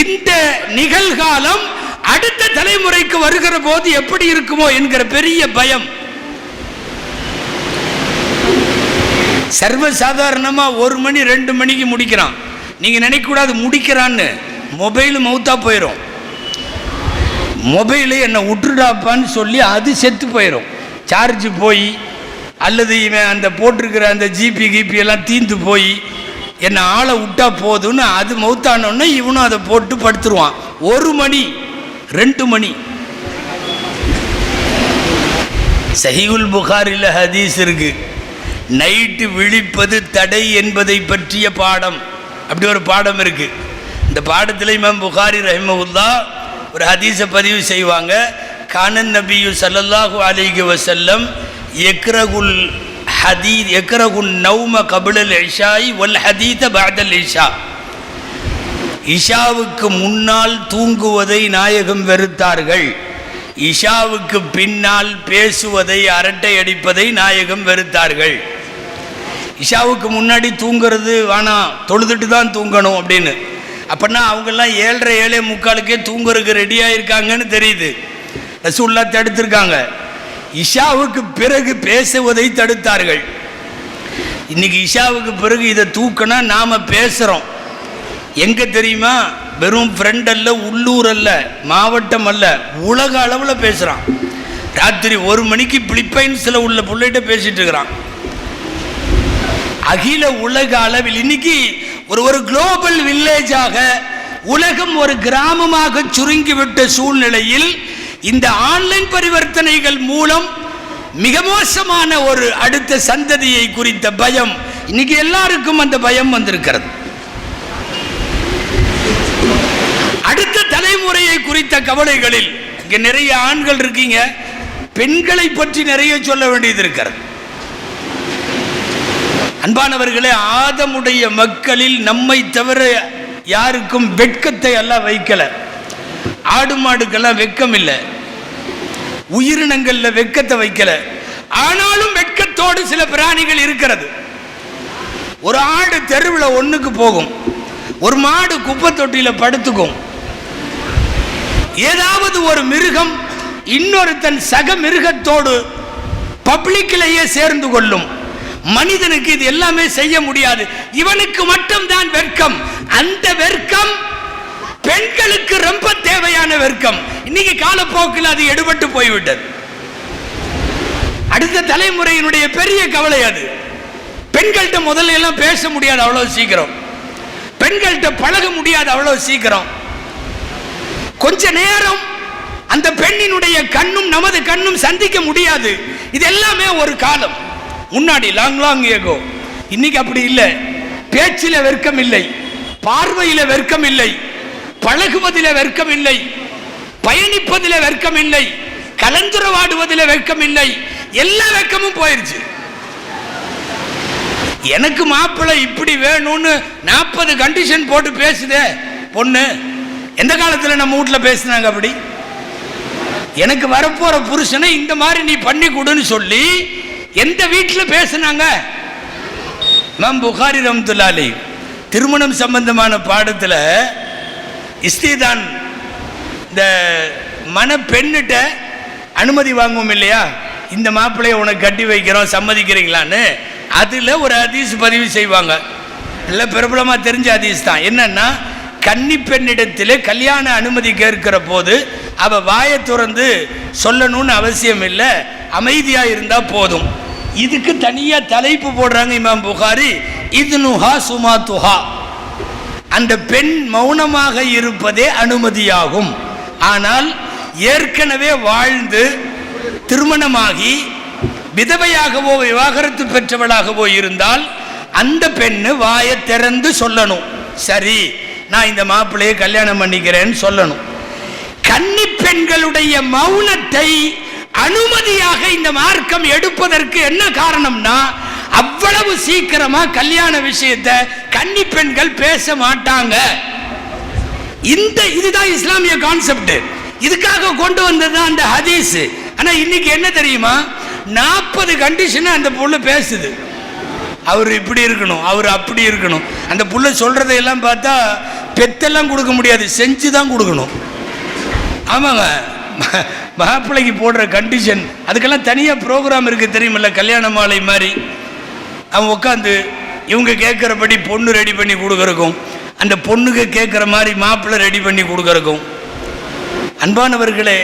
இந்த நிகழ்காலம் அடுத்த தலைமுறைக்கு வருகிற போது எப்படி இருக்குமோ என்கிற பெரிய பயம். சர்வசாதாரணமாக 1 மணி 2 மணிக்கு முடிக்கிறான். நீங்கள் நினைக்கக்கூடாது முடிக்கிறான்னு, மொபைலு மவுத்தாக போயிடும். மொபைலு என்னை விட்டுடாப்பான்னு சொல்லி அது செத்து போயிடும், சார்ஜ் போய், அல்லது இவன் அந்த போட்டிருக்கிற அந்த ஜிபி எல்லாம் தீர்ந்து போய் என்னை ஆளை விட்டா போதுன்னு அது மவுத்தானோன்னு இவனும் அதை போட்டு படுத்துருவான். 1 மணி 2 மணி. சஹீஹுல் புகாரில் ஹதீஸ் இருக்கு, நைட்டு விழிப்பது தடை என்பதை பற்றிய பாடம். அப்படி ஒரு பாடம் இருக்கு. இந்த பாடத்தில் இமாம் புகாரி ரஹிமஹுல்லாஹ் ஒரு ஹதீஸை பதிவு செய்வாங்க. கானன் நபியு ஸல்லல்லாஹு அலைஹி வஸல்லம் யக்ரகுல் நௌம கபிலல் இஷாஇ வல் ஹதீத பஅதல் இஷா. இஷாவுக்கு முன்னால் தூங்குவதை நாயகம் வெறுத்தார்கள், இஷாவுக்கு பின்னால் பேசுவதை அரட்டை அடிப்பதை நாயகம் வெறுத்தார்கள். இஷாவுக்கு முன்னாடி தூங்குறது வேணாம், தொழுதுட்டு தான் தூங்கணும் அப்படின்னு. அப்படின்னா அவங்கெல்லாம் 7:30 7:45 தூங்குறதுக்கு ரெடியாக இருக்காங்கன்னு தெரியுது. ரசூலுல்லாஹ் தடுத்திருக்காங்க. இஷாவுக்கு பிறகு பேசுவதை தடுத்தார்கள். இன்னைக்கு இஷாவுக்கு பிறகு இதை தூக்கினா நாம் பேசுகிறோம். எங்கே தெரியுமா? வெறும் ஃப்ரெண்ட் அல்ல, உள்ளூர் அல்ல, மாவட்டம் அல்ல, உலக அளவில் பேசுகிறான். ராத்திரி 1 மணிக்கு பிலிப்பைன்ஸில் உள்ள பிள்ளைகிட்ட பேசிட்டு இருக்கிறான். அகில உலக அளவில் இன்னைக்கு ஒரு குளோபல் வில்லேஜாக, உலகம் ஒரு கிராமமாக சுருங்கிவிட்ட சூழ்நிலையில் இந்த ஆன்லைன் பரிவர்த்தனைகள் மூலம் மிக மோசமான ஒரு அடுத்த சந்ததியை குறித்த பயம், இன்னைக்கு எல்லாருக்கும் அந்த பயம் வந்திருக்கிறது. அடுத்த தலைமுறையை குறித்த கவலைகளில் இங்கே நிறைய ஆண்கள் இருக்கீங்க, பெண்களை பற்றி நிறைய சொல்ல வேண்டியது இருக்கிறது. அன்பானவர்களே, ஆதமுடைய மக்களில் நம்மை தவிர யாருக்கும் வெட்கத்தை எல்லாம் வைக்கல. ஆடு மாடுக்கெல்லாம் வெட்கம் இல்லை, உயிரினங்கள்ல வெட்கத்தை வைக்கல. ஆனாலும் வெட்கத்தோடு சில பிராணிகள் இருக்கிறது. ஒரு ஆடு தெருவில் ஒண்ணுக்கு போகும், ஒரு மாடு குப்பை தொட்டியில படுத்துக்கும். ஏதாவது ஒரு மிருகம் இன்னொருத்தன் சக மிருகத்தோடு பப்ளிக்கிலேயே சேர்ந்து கொள்ளும். மனிதனுக்கு இது எல்லாமே செய்ய முடியாது, இவனுக்கு மட்டும்தான் வெட்கம். அந்த வெட்கம் பெண்களுக்கு ரொம்ப தேவையான வெட்கம். இன்னைக்கு காலப்போக்கில் அது எடுபட்டு போய்விட்டது. அடுத்த தலைமுறையினுடைய பெரிய கவலை அது. பெண்கள்கிட்ட முதல்ல எல்லாம் பேச முடியாது அவ்வளவு சீக்கிரம், பெண்கள்கிட்ட பழக முடியாது அவ்வளவு சீக்கிரம். கொஞ்ச நேரம் அந்த பெண்ணினுடைய கண்ணும் நமது கண்ணும் சந்திக்க முடியாது. இது எல்லாமே ஒரு காலம் முன்னாடி, லாங் ஏகோ. இன்னைக்கு அப்படி இல்லை. பேச்சில வெட்கம் இல்லை, பார்வையில வெட்கம் இல்லை, பழகுவதில வெட்கம் இல்லை, பயணிப்பதில வெட்கம் இல்லை, கலந்துரவாடுவதில வெட்கம் இல்லை. எல்லா வெட்கமும் போயிருச்சு. எனக்கு மாப்பிள்ளை இப்படி வேணும்னு 40 கண்டிஷன் போட்டு பேசுதே பொண்ணு. எந்த காலத்தில் நம்ம வீட்டில் பேசினாங்க அப்படி? எனக்கு வரப்போற புருஷனை இந்த மாதிரி நீ பண்ணி கொடுன்னு சொல்லி எந்த வீட்டில் பேசினாங்க? இமாம் புகாரி ரஹ்மத்துல்லாஹி அலைஹி திருமணம் சம்பந்தமான பாடத்தில் இஸ்திதான், இந்த மணப்பெண்ணிட்ட அனுமதி வாங்குவோம் இல்லையா, இந்த மாப்பிள்ளையை உனக்கு கட்டி வைக்கிறோம் சம்மதிக்கிறீங்களான்னு, அதில் ஒரு ஹதீஸ் பதிவு செய்வாங்க. இல்லை பிரபலமாக தெரிஞ்ச ஹதீஸ் தான். என்னன்னா, கன்னி பெண்ணிடத்தில் கல்யாண அனுமதி கேட்கிற போது அவ வாயை திறந்து சொல்லணும்னு அவசியம் இல்லை, அமைதியாக இருந்தால் போதும். இதுக்கு தனியாக தலைப்பு போடுறாங்க இமாம் புகாரி, இத்னுஹா சுமாத்துஹா. அந்த பெண் மௌனமாக இருப்பதே அனுமதியாகும். ஆனால் ஏற்கனவே வாழ்ந்து திருமணமாகி விதவையாகவோ விவாகரத்து பெற்றவளாகவோ இருந்தால் அந்த பெண்ணு வாயை திறந்து சொல்லணும், சரி நான் இந்த மாப்பிள்ளையை கல்யாணம் பண்ணிக்கிறேன்னு சொல்லணும். கன்னி பெண்களுடைய மௌனத்தை அனுமதியாக இந்த மார்க்கம் எடுப்பதற்கு என்ன காரணம்னா, அவ்வளவு சீக்கிரமா கல்யாண விஷயத்தை கன்னி பெண்கள் பேச மாட்டாங்க. இதுதான் இஸ்லாமிய கான்செப்ட். இதுக்காக கொண்டு வந்தது அந்த ஹதீஸ். ஆனா இன்னைக்கு என்ன தெரியுமா, 40 கண்டிஷன் அந்த புள்ள பேசுது. அவர் இப்படி இருக்கணும், அவர் அப்படி இருக்கணும். அந்த புள்ள சொல்றதையெல்லாம் பார்த்தா பெத்தெல்லாம் கொடுக்க முடியாது, செஞ்சு தான் கொடுக்கணும். ஆமாங்க, மாப்பிள்ளைக்கு போடுற கண்டிஷன் அதுக்கெல்லாம் தனியாக ப்ரோக்ராம் இருக்குது தெரியுமில்ல, கல்யாண மாலை மாதிரி. அவன் உட்காந்து இவங்க கேட்குறபடி பொண்ணு ரெடி பண்ணி கொடுக்கறக்கும், அந்த பொண்ணுக்கு கேட்குற மாதிரி மாப்பிள்ளை ரெடி பண்ணி கொடுக்கறக்கும். அன்பானவர்களே,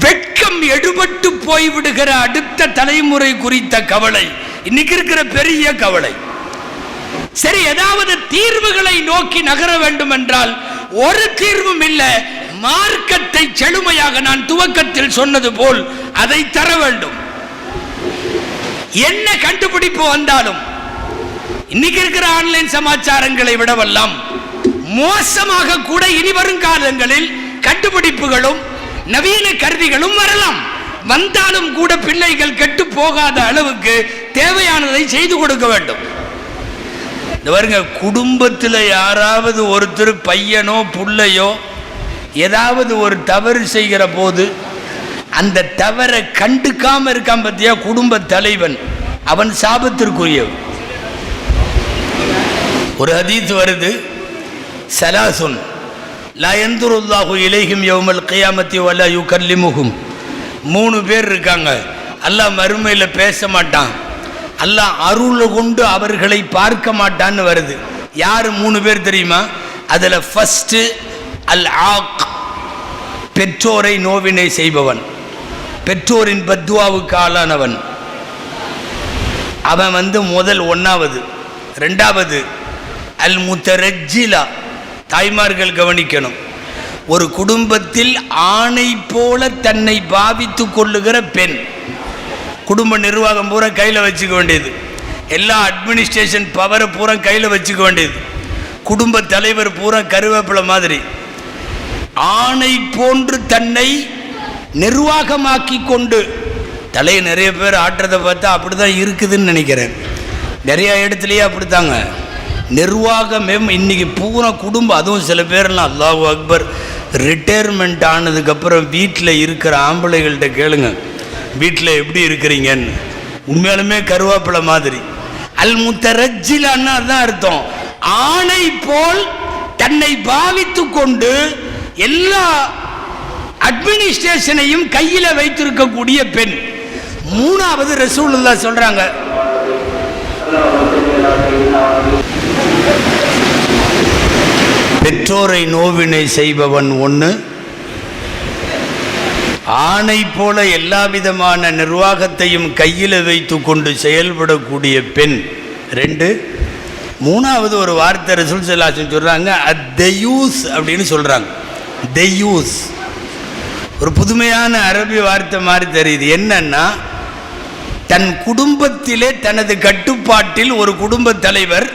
வெட்கம் எடுபட்டு போய்விடுகிற அடுத்த தலைமுறை குறித்த கவலை இன்னைக்கு இருக்கிற பெரிய கவலை. சரி, ஏதாவது தீர்வுகளை நோக்கி நகர வேண்டும் என்றால் ஒரு தீர்வும் இல்லை. மார்க்கத்தை செழுமையாக நான் துவக்கத்தில் சொன்னது போல் அதை தர வேண்டும். என்ன கண்டுபிடிப்பு வந்தாலும் இன்னைக்கு இருக்கிற ஆன்லைன் சமாச்சாரங்களை விடவெல்லாம் மோசமாக கூட இனி வரும் காலங்களில் கண்டுபிடிப்புகளும் நவீன கருவிகளும் வரலாம். வந்தாலும் கூட பிள்ளைகள் கெட்டு போகாத அளவுக்கு தேவையானதை செய்து கொடுக்க வேண்டும். குடும்பத்தில் யாராவது ஒருத்தர் பையனோ புள்ளையோ ஏதாவது ஒரு தவறு செய்கிற போது அந்த தவறை கண்டுக்காம இருக்கான் பத்தியா குடும்ப தலைவன், அவன் சாபத்திற்குரியவன். ஒரு ஹதீஸ் வருது, சலாசுன் லா யன்துருல்லாஹு இலைஹிம் யௌமல் கியாமத்தி வலா யுகல்லிமுஹும். 3 பேர் இருக்காங்க, அல்லாஹ் மறுமையில் பேச மாட்டான், அல்லாஹ் அருளை கொண்டு அவர்களை பார்க்க மாட்டான்னு வருது. யார் 3 பேர் தெரியுமா? அதில் ஃபஸ்ட்டு அல் ஆக், பெற்றோரை நோவினை செய்பவன், பெற்றோரின் பத்வாவுக்கு ஆளானவன். அவன் முதல் 1வது. 2வது அல் முத்தரஜ்ஜிலா, தாய்மார்கள் கவனிக்கணும். ஒரு குடும்பத்தில் ஆணை போல தன்னை பாவித்து கொள்ளுகிற பெண். குடும்ப நிர்வாகம் பூரா கையில் வச்சுக்க வேண்டியது, எல்லா அட்மினிஸ்ட்ரேஷன் பவரை பூரா கையில் வச்சுக்க வேண்டியது. குடும்ப தலைவர் பூரா கருவேப்பிலை மாதிரி ஆணை போன்று தன்னை நிர்வாகமாக்கி கொண்டு, தலையை நிறைய பேர் ஆட்டுறதை பார்த்தா அப்படி தான் இருக்குதுன்னு நினைக்கிறேன். நிறைய இடத்துலையே அப்படித்தாங்க நிர்வாகமே இன்னைக்கு பூரா குடும்பம். அதுவும் சில பேர்லாம் அல்லாஹு அக்பர், ரிட்டையர்மெண்ட் ஆனதுக்கப்புறம் வீட்டில் இருக்கிற ஆம்பளைகள்கிட்ட கேளுங்க, வீட்டில் எப்படி இருக்கிறீங்கன்னு. உண்மையாலுமே கருவேப்பிலை மாதிரி. அல் முத்தரஜ்ஜிலான்னா அதுதான் அர்த்தம். ஆணை போல் தன்னை பாவித்து கொண்டு எல்லா அட்மினிஸ்ட்ரேஷனையும் கையில் வைத்திருக்கக்கூடிய பெண். 3வது ரசூலுல்லாஹ் சொல்றாங்க, பெற்றோரை நோவினை செய்பவன் 1, ஆணை போல எல்லா விதமான நிர்வாகத்தையும் கையில் வைத்து கொண்டு செயல்படக்கூடிய பெண் 2. 3வது ஒரு வார்த்தை ரசூல் ஸல்லல்லாஹு அலைஹி வஸல்லம் சொல்றாங்க, அத்தயூஸ் அப்படின்னு சொல்றாங்க. தெயூஸ் ஒரு புதுமையான அரபி வார்த்தை மாதிரி தெரியுது. என்னன்னா, தன் குடும்பத்திலே தனது கட்டுப்பாட்டில் ஒரு குடும்ப தலைவர்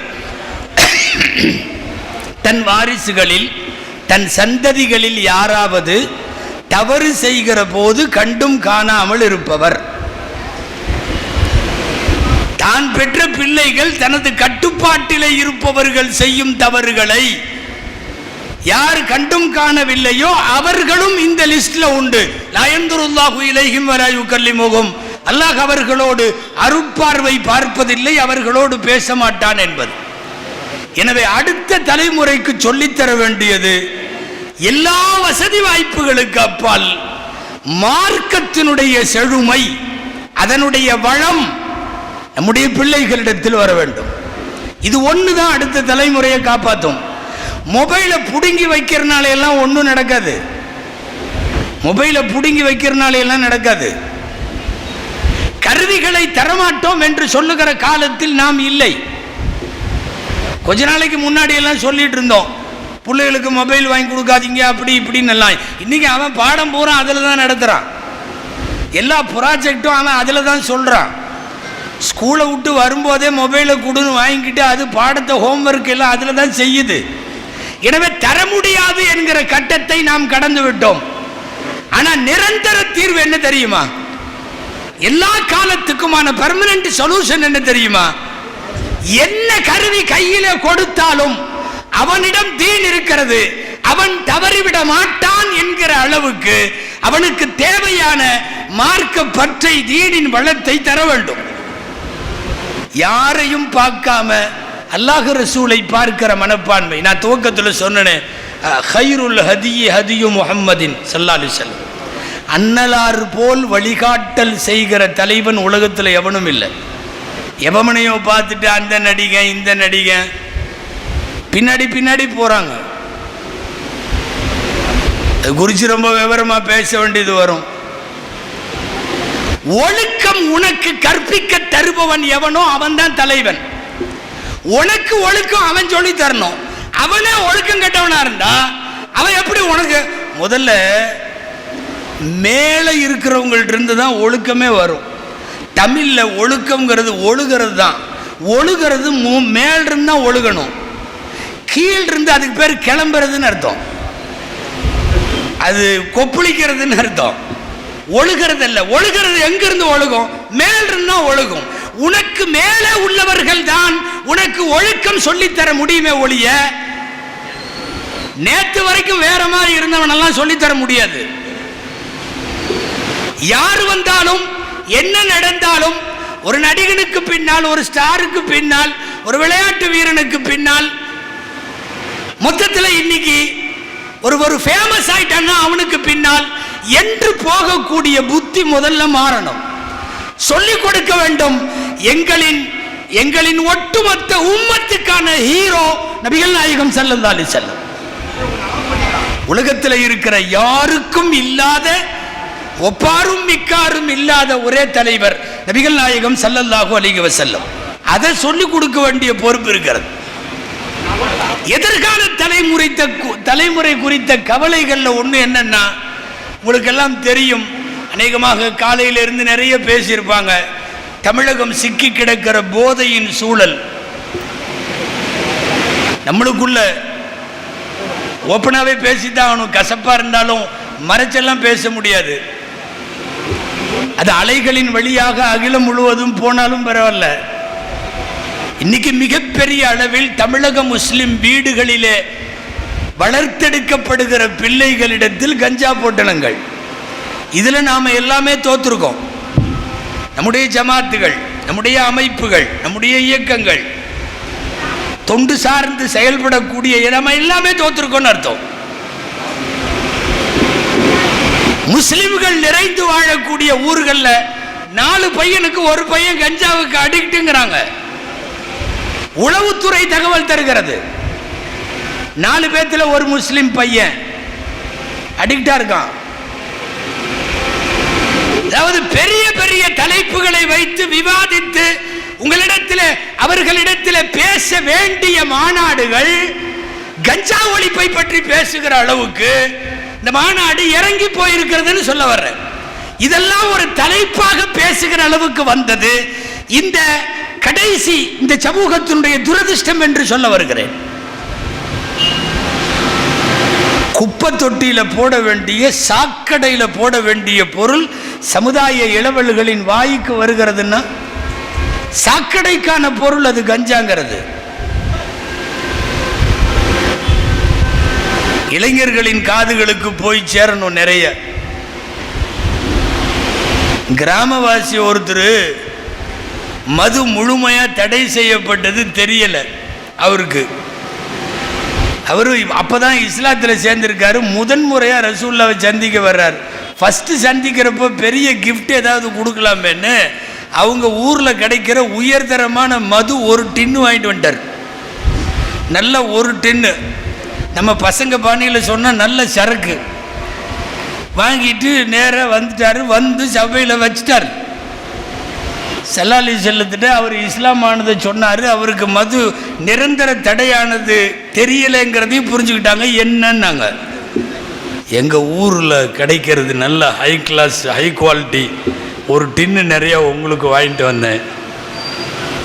தன் வாரிசுகளில் தன் சந்ததிகளில் யாராவது தவறு செய்கிற போது கண்டும் காணாமல் இருப்பவர். தான் பெற்ற பிள்ளைகள் தனது கட்டுப்பாட்டிலே இருப்பவர்கள் செய்யும் தவறுகளை யார் கண்டும் காணவில்லையோ அவர்களும் இந்த லிஸ்ட்ல உண்டு. லா யன்துருல்லாஹு இலைஹிம் வலா யுகல்லிமுஹும், அல்லாஹ் அவர்களோடு அருட்பார்வை பார்ப்பதில்லை, அவர்களோடு பேச மாட்டான் என்பது. எனவே அடுத்த தலைமுறைக்கு சொல்லித்தர வேண்டியது, எல்லா வசதி வாய்ப்புகளுக்கு அப்பால் மார்க்கத்தினுடைய செழுமை, அதனுடைய வளம் நம்முடைய பிள்ளைகளிடத்தில் வர வேண்டும். இது ஒண்ணுதான் அடுத்த தலைமுறையை காப்பாற்றும். மொபைலை புடுங்கி வைக்கிறனால எல்லாம் ஒன்றும் நடக்காது. மொபைலை புடுங்கி வைக்கிறனால எல்லாம் நடக்காது. கருவிகளை தரமாட்டோம் என்று சொல்லுகிற காலத்தில் நாம் இல்லை. கொஞ்ச நாளைக்கு முன்னாடி எல்லாம் சொல்லிட்டு இருந்தோம், பிள்ளைகளுக்கு மொபைல் வாங்கி கொடுக்காதீங்க அப்படி இப்படின்னு எல்லாம். இன்னைக்கு அவன் பாடம் பூரா அதில் தான் நடத்துகிறான். எல்லா ப்ராஜெக்டும் அவன் அதில் தான் சொல்கிறான். ஸ்கூலை விட்டு வரும்போதே மொபைலை கொடுன்னு வாங்கிக்கிட்டு அது பாடத்தை ஹோம்ஒர்க் எல்லாம் அதில் தான் செய்யுது. எனவே தர முடியாது என்கிற கட்டத்தை நாம் கடந்து விட்டோம். ஆனால் நிரந்தர தீர்வு என்ன தெரியுமா? எல்லா காலத்துக்குமான பெர்மனன்ட் சொல்யூஷன் என்ன தெரியுமா? என்ன கருவி கையில கொடுத்தாலும் அவனிடம் தீன் இருக்கிறது, அவன் தவறிவிட மாட்டான் என்கிற அளவுக்கு அவனுக்கு தேவையான மார்க்க பற்றை, தீனின் வளத்தை தர வேண்டும். யாரையும் பார்க்காம அல்லாஹ் ரசூலை பார்க்கிற மனப்பான்மை. நான் துவக்கத்தில் சொன்னேன், ஹைருல் ஹதியி ஹதியு முஹம்மதின் ஸல்லல்லாஹு அலைஹி வஸல்லம். அன்னலார் போல் வழிகாட்டல் செய்கிற தலைவன் உலகத்தில் எவனும் இல்லை. எவமனையோ பார்த்துட்டு அந்த நடிகை இந்த நடிகை பின்னாடி பின்னாடி போகிறாங்க. அது குறித்து ரொம்ப விவரமாக பேச வேண்டியது வரும். ஒழுக்கம் உனக்கு கற்பிக்க தருபவன் எவனோ அவன் தான் தலைவன். உனக்கு ஒழுக்கம் அவன் சொல்லி தரணும். அவனே ஒழுக்கம் கெட்டவனா இருந்தா அவன் எப்படி உனக்கு? முதல்ல மேலே இருக்கிறவங்கள்ட்ட இருந்து தான் ஒழுக்கமே வரும். தமிழில் ஒழுக்கம்ங்கிறது ஒழுகிறது தான். ஒழுகிறது மேலிருந்து தான் ஒழுகணும். கீழிருந்து அதுக்கு பேர் கிளம்புறதுன்னு அர்த்தம். அது கொப்பளிக்கிறதுன்னு அர்த்தம். ஒழுகிறது அல்ல. ஒழுகிறது எங்கிருந்து ஒழுகும்? மேலிருந்து தான் ஒழுகும். உனக்கு மேலே உள்ளவர்கள் தான் உனக்கு ஒழுக்கம் சொல்லித்தர முடியுமே ஒழிய நேற்று வரைக்கும் வேற மாதிரி இருந்தவனெல்லாம் சொல்லித்தர முடியாது. யார் வந்தாலும் என்ன நடந்தாலும் ஒரு நடிகனுக்கு பின்னால், ஒரு ஸ்டாருக்கு பின்னால், ஒரு விளையாட்டு வீரனுக்கு பின்னால், மொத்தத்தில் இன்னைக்கு ஒரு ஃபேமஸ் ஆயிட்டான்னா அவனுக்கு பின்னால் என்று போகக்கூடிய புத்தி முதல்ல மாறணும். சொல்லிக் கொடுக்க வேண்டும். எங்களின் ஒட்டுமொத்த உம்மத்துக்கான ஹீரோ நபிகள் நாயகம் ஸல்லல்லாஹு அலைஹி வஸல்லம். உலகத்தில் இருக்கிற யாருக்கும் இல்லாத, ஒப்பாரும் மிக்காரும் இல்லாத ஒரே தலைவர் நபிகள் நாயகம் ஸல்லல்லாஹு அலைஹி வஸல்லம். அதை சொல்லிக் கொடுக்க வேண்டிய பொறுப்பு இருக்கிறது. எதிர்கால தலைமுறை குறித்த கவலைகள்ல ஒன்று என்னன்னா, உங்களுக்கெல்லாம் தெரியும், அநேகமாக காலையிலிருந்து நிறைய பேசியிருப்பாங்க. தமிழகம் சிக்கி கிடக்கிற போதையின் சூழல். நம்மளுக்குள்ள ஓப்பனாகவே பேசித்தான் ஆகணும். கசப்பாக இருந்தாலும் மறைச்செல்லாம் பேச முடியாது. அது அலைகளின் வழியாக அகிலம் முழுவதும் போனாலும் பரவாயில்ல. இன்னைக்கு மிகப்பெரிய அளவில் தமிழக முஸ்லிம் வீடுகளிலே வளர்த்தெடுக்கப்படுகிற பிள்ளைகளிடத்தில் கஞ்சா பொட்டலங்கள். இதில் நாம் எல்லாமே தோற்றுருக்கோம். நம்முடைய ஜமாத்துகள், நம்முடைய அமைப்புகள், நம்முடைய இயக்கங்கள், தொண்டு சார்ந்து செயல்படக்கூடிய நம்ம எல்லாமே தோற்றுருக்கோன்னு அர்த்தம். முஸ்லிம்கள் நிறைந்து வாழக்கூடிய ஊர்களில் 4 பையனுக்கு ஒரு பையன் கஞ்சாவுக்கு அடிக்ட்டுங்கிறாங்க. உளவுத்துறை தகவல் தருகிறது. 4 பேத்துல ஒரு முஸ்லிம் பையன் அடிக்டா இருக்கான். அதாவது பெரிய பெரிய தலைப்புகளை வைத்து விவாதித்து உங்களிடத்தில் அவர்களிடத்தில் பேச வேண்டிய மாநாடுகள் கஞ்சா ஒழிப்பை பற்றி பேசுகிற அளவுக்கு இந்த மாநாடு இறங்கி போயிருக்கிறதுன்னு சொல்ல வர்றேன். இதெல்லாம் ஒரு தலைப்பாக பேசுகிற அளவுக்கு வந்தது இந்த கடைசி இந்த சமூகத்தினுடைய துரதிர்ஷ்டம் என்று சொல்ல வருகிறேன். குப்பை தொட்டியில போட வேண்டிய, சாக்கடையில போட வேண்டிய பொருள் சமுதாய இளவல்களின் வாய்க்கு வருகிறதுன்னா சாக்கடைக்கான பொருள் அது கஞ்சாங்கிறது. இளைஞர்களின் காதுகளுக்கு போய் சேரணும். நிறைய கிராமவாசி ஒருத்தர் மது முழுமையா தடை செய்யப்பட்டது தெரியல அவருக்கு. அவரு அப்பதான் இஸ்லாத்தில் சேர்ந்திருக்காரு. முதன்முறையா ரசூலுல்லாஹ்வை சந்திக்க வர்றாரு. ஃபர்ஸ்ட் சந்திக்கிறப்போ பெரிய கிஃப்ட் ஏதாவது கொடுக்கலாமேன்னு அவங்க ஊர்ல கிடைக்கிற உயர்தரமான மது ஒரு டின்னு வாங்கிட்டு வந்துட்டார். நல்ல ஒரு டின்னு, நம்ம பசங்க பாணியில் சொன்னால் நல்ல சரக்கு வாங்கிட்டு நேராக வந்துட்டார். வந்து சபையில் வச்சிட்டார். ஸல்லல்லாஹு அலைஹி வஸல்லத்திட்ட அவர் இஸ்லாமானதை சொன்னார். அவருக்கு மது நிரந்தர தடையானது தெரியலைங்கிறதையும் புரிஞ்சுக்கிட்டாங்க. என்னன்னாங்க, எங்கள் ஊரில் கிடைக்கிறது நல்ல ஹை கிளாஸ், ஹை குவாலிட்டி ஒரு டின்னு நிறையா உங்களுக்கு வாங்கிட்டு வந்தேன்.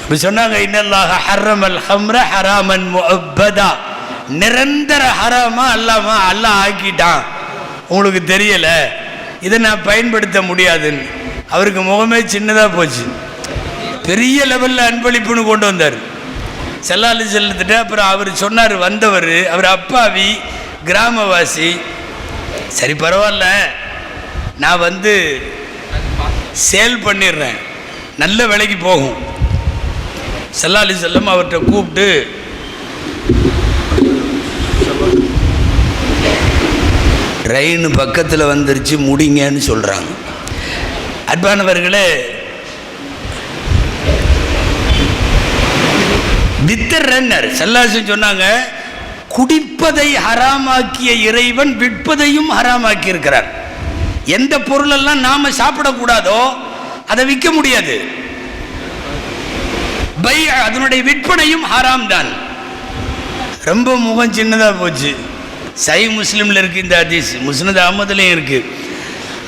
இப்படி சொன்னாங்க. இன்னல்லாஹ ஹர்ரமல் ஹம்ர ஹராமன் முஅப்பதா, நிரந்தர ஹராமா அல்லாமா அல்லாஹ் ஆக்கிட்டான், உங்களுக்கு தெரியலை, இதை நான் பயன்படுத்த முடியாதுன்னு. அவருக்கு முகமே சின்னதாக போச்சு. பெரிய லெவலில் அன்பளிப்புன்னு கொண்டு வந்தார் ஸல்லல்லாஹு அலைஹி வஸல்லத்திட்ட. அப்புறம் அவர் சொன்னார், வந்தவர் அவர் அப்பாவி கிராமவாசி, சரி பரவாயில்ல நான் வந்து சேல் பண்ணிடுறேன், நல்ல விலைக்கு போகும். ஸல்லல்லாஹு அலைஹி வஸல்லம் அவர்கிட்ட கூப்பிட்டு ட்ரெயின் பக்கத்தில் வந்துருச்சு முடிங்கன்னு சொல்கிறாங்க. அன்பானவர்களே, வித்தர்னர் சல்லாசன் சொன்னாங்க, குடிப்பதை ஹராமாக்கிய இறைவன் விற்பதையும் ஹராமாக்கி இருக்கிறார். எந்த பொருளெல்லாம் நாம சாப்பிடக்கூடாதோ அதை விற்க முடியாது. பை அதனுடைய விற்பனையும் ஹராம் தான். ரொம்ப முகம் சின்னதாக போச்சு. சை முஸ்லீமில் இருக்குது இந்த ஹதீஸ், முஸ்னத் அஹ்மதுலையும் இருக்குது.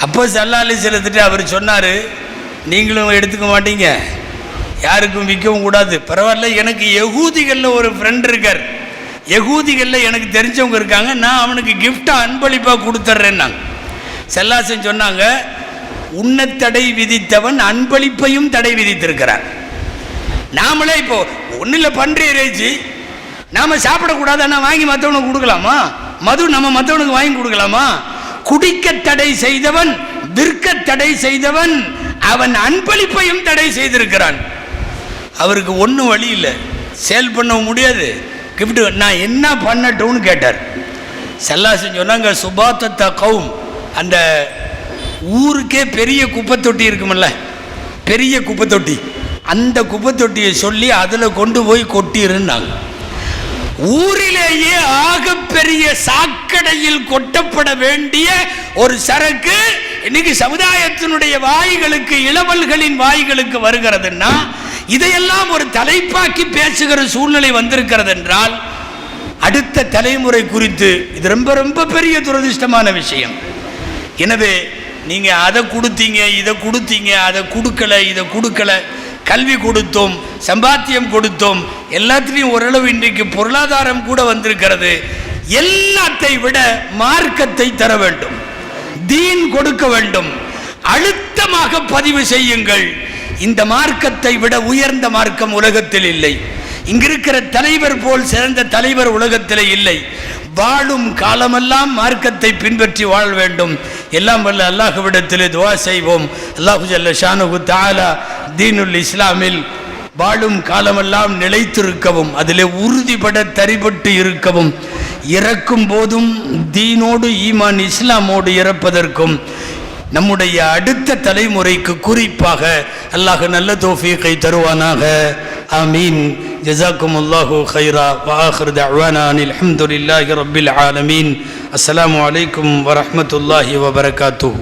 அப்போ ஸல்லல்லாஹு அலைஹி வஸல்லம் அவர் சொன்னார், நீங்களும் எடுத்துக்க மாட்டீங்க, யாருக்கும் விற்கவும் கூடாது. பரவாயில்ல, எனக்கு யகூதிகளில் ஒரு ஃப்ரெண்ட் இருக்கார், யகூதிகளில் எனக்கு தெரிஞ்சவங்க இருக்காங்க, நான் அவனுக்கு கிஃப்டாக அன்பளிப்பாக கொடுத்துட்றேன்னாங்க. ஸல்லல்லாஹு சொன்னாங்க, உண்ண தடை விதித்தவன் அன்பளிப்பையும் தடை விதித்திருக்கிறார். நாமளே இப்போ ஒன்றில் பன்றி இறைச்சி நாம் சாப்பிடக்கூடாது, ஆனால் வாங்கி மற்றவனுக்கு கொடுக்கலாமா? மது நம்ம மற்றவனுக்கு வாங்கி கொடுக்கலாமா? குடிக்க தடை செய்தவன், விற்க தடை செய்தவன், அவன் அன்பளிப்பையும் தடை செய்திருக்கிறான். அவருக்கு ஒன்றும் வழி இல்லை, சேல் பண்ண முடியாது. கிஃப்ட் நான் என்ன பண்ணட்டும்னு கேட்டார். ஸல்லல்லாஹு சொன்னாங்க, சுபாத்தத்த கௌம், அந்த ஊருக்கே பெரிய குப்பை தொட்டி இருக்குமில்ல, பெரிய குப்பை தொட்டி, அந்த குப்பை தொட்டியை சொல்லி அதில் கொண்டு போய் கொட்டிருந்தாங்க. ஊரிலேயே ஆகப்பெரிய சாக்கடையில் கொட்டப்பட வேண்டிய ஒரு சரக்கு இன்னைக்கு சமுதாயத்தினுடைய வாய்களுக்கு, இளவல்களின் வாய்களுக்கு வருகிறதுன்னா, இதையெல்லாம் ஒரு தலைப்பாக்கி பேசுகிற சூழ்நிலை வந்திருக்கிறது என்றால், அடுத்த தலைமுறை குறித்து இது ரொம்ப ரொம்ப பெரிய துரதிர்ஷ்டமான விஷயம். எனவே நீங்கள் அதை கொடுத்தீங்க, இதை கொடுத்தீங்க, அதை கொடுக்கல, இதை கொடுக்கல, கல்வி கொடுத்தோம், சம்பாத்தியம் கொடுத்தோம், எல்லாத்திலையும் ஓரளவு இன்றைக்கு பொருளாதாரம் கூட வந்திருக்கிறது. எல்லாத்தை விட மார்க்கத்தை தர வேண்டும், தீன் கொடுக்க வேண்டும். அழுத்தமாக பதிவு செய்யுங்கள், இந்த மார்க்கத்தை விட உயர்ந்த மார்க்கம் உலகத்தில் இல்லை. இங்கிருக்கிற தலைவர் போல் சிறந்த தலைவர் உலகத்தில் இல்லை. வாழும் காலமெல்லாம் மார்க்கத்தை பின்பற்றி வாழ வேண்டும். எல்லாம் வல்ல அல்லாஹ்விடத்திலே துஆ செய்வோம். அல்லாஹு ஜல்ல ஷானுஹு தஆலா தீனுல் இஸ்லாமில் வாழும் காலமெல்லாம் நிலைத்திருக்கவும், அதிலே உறுதிபட தரிபட்டு இருக்கவும், இறக்கும் போதும் தீனோடு ஈமான் இஸ்லாமோடு இறப்பதற்கும் நம்முடைய அடுத்த தலைமுறைக்கு குறிப்பாக அல்லாஹ் நல்ல தௌஃபீகை தருவானாக. ஆமீன். ஜஸாக்குமுல்லாஹு கைரா. வ ஆகிரு தஅவானா அனில் ஹம்துலில்லாஹி ரப்பில் ஆலமீன். அஸ்ஸலாமு அலைக்கும் வரஹ்மத்துல்லாஹி வபரகாத்துஹு.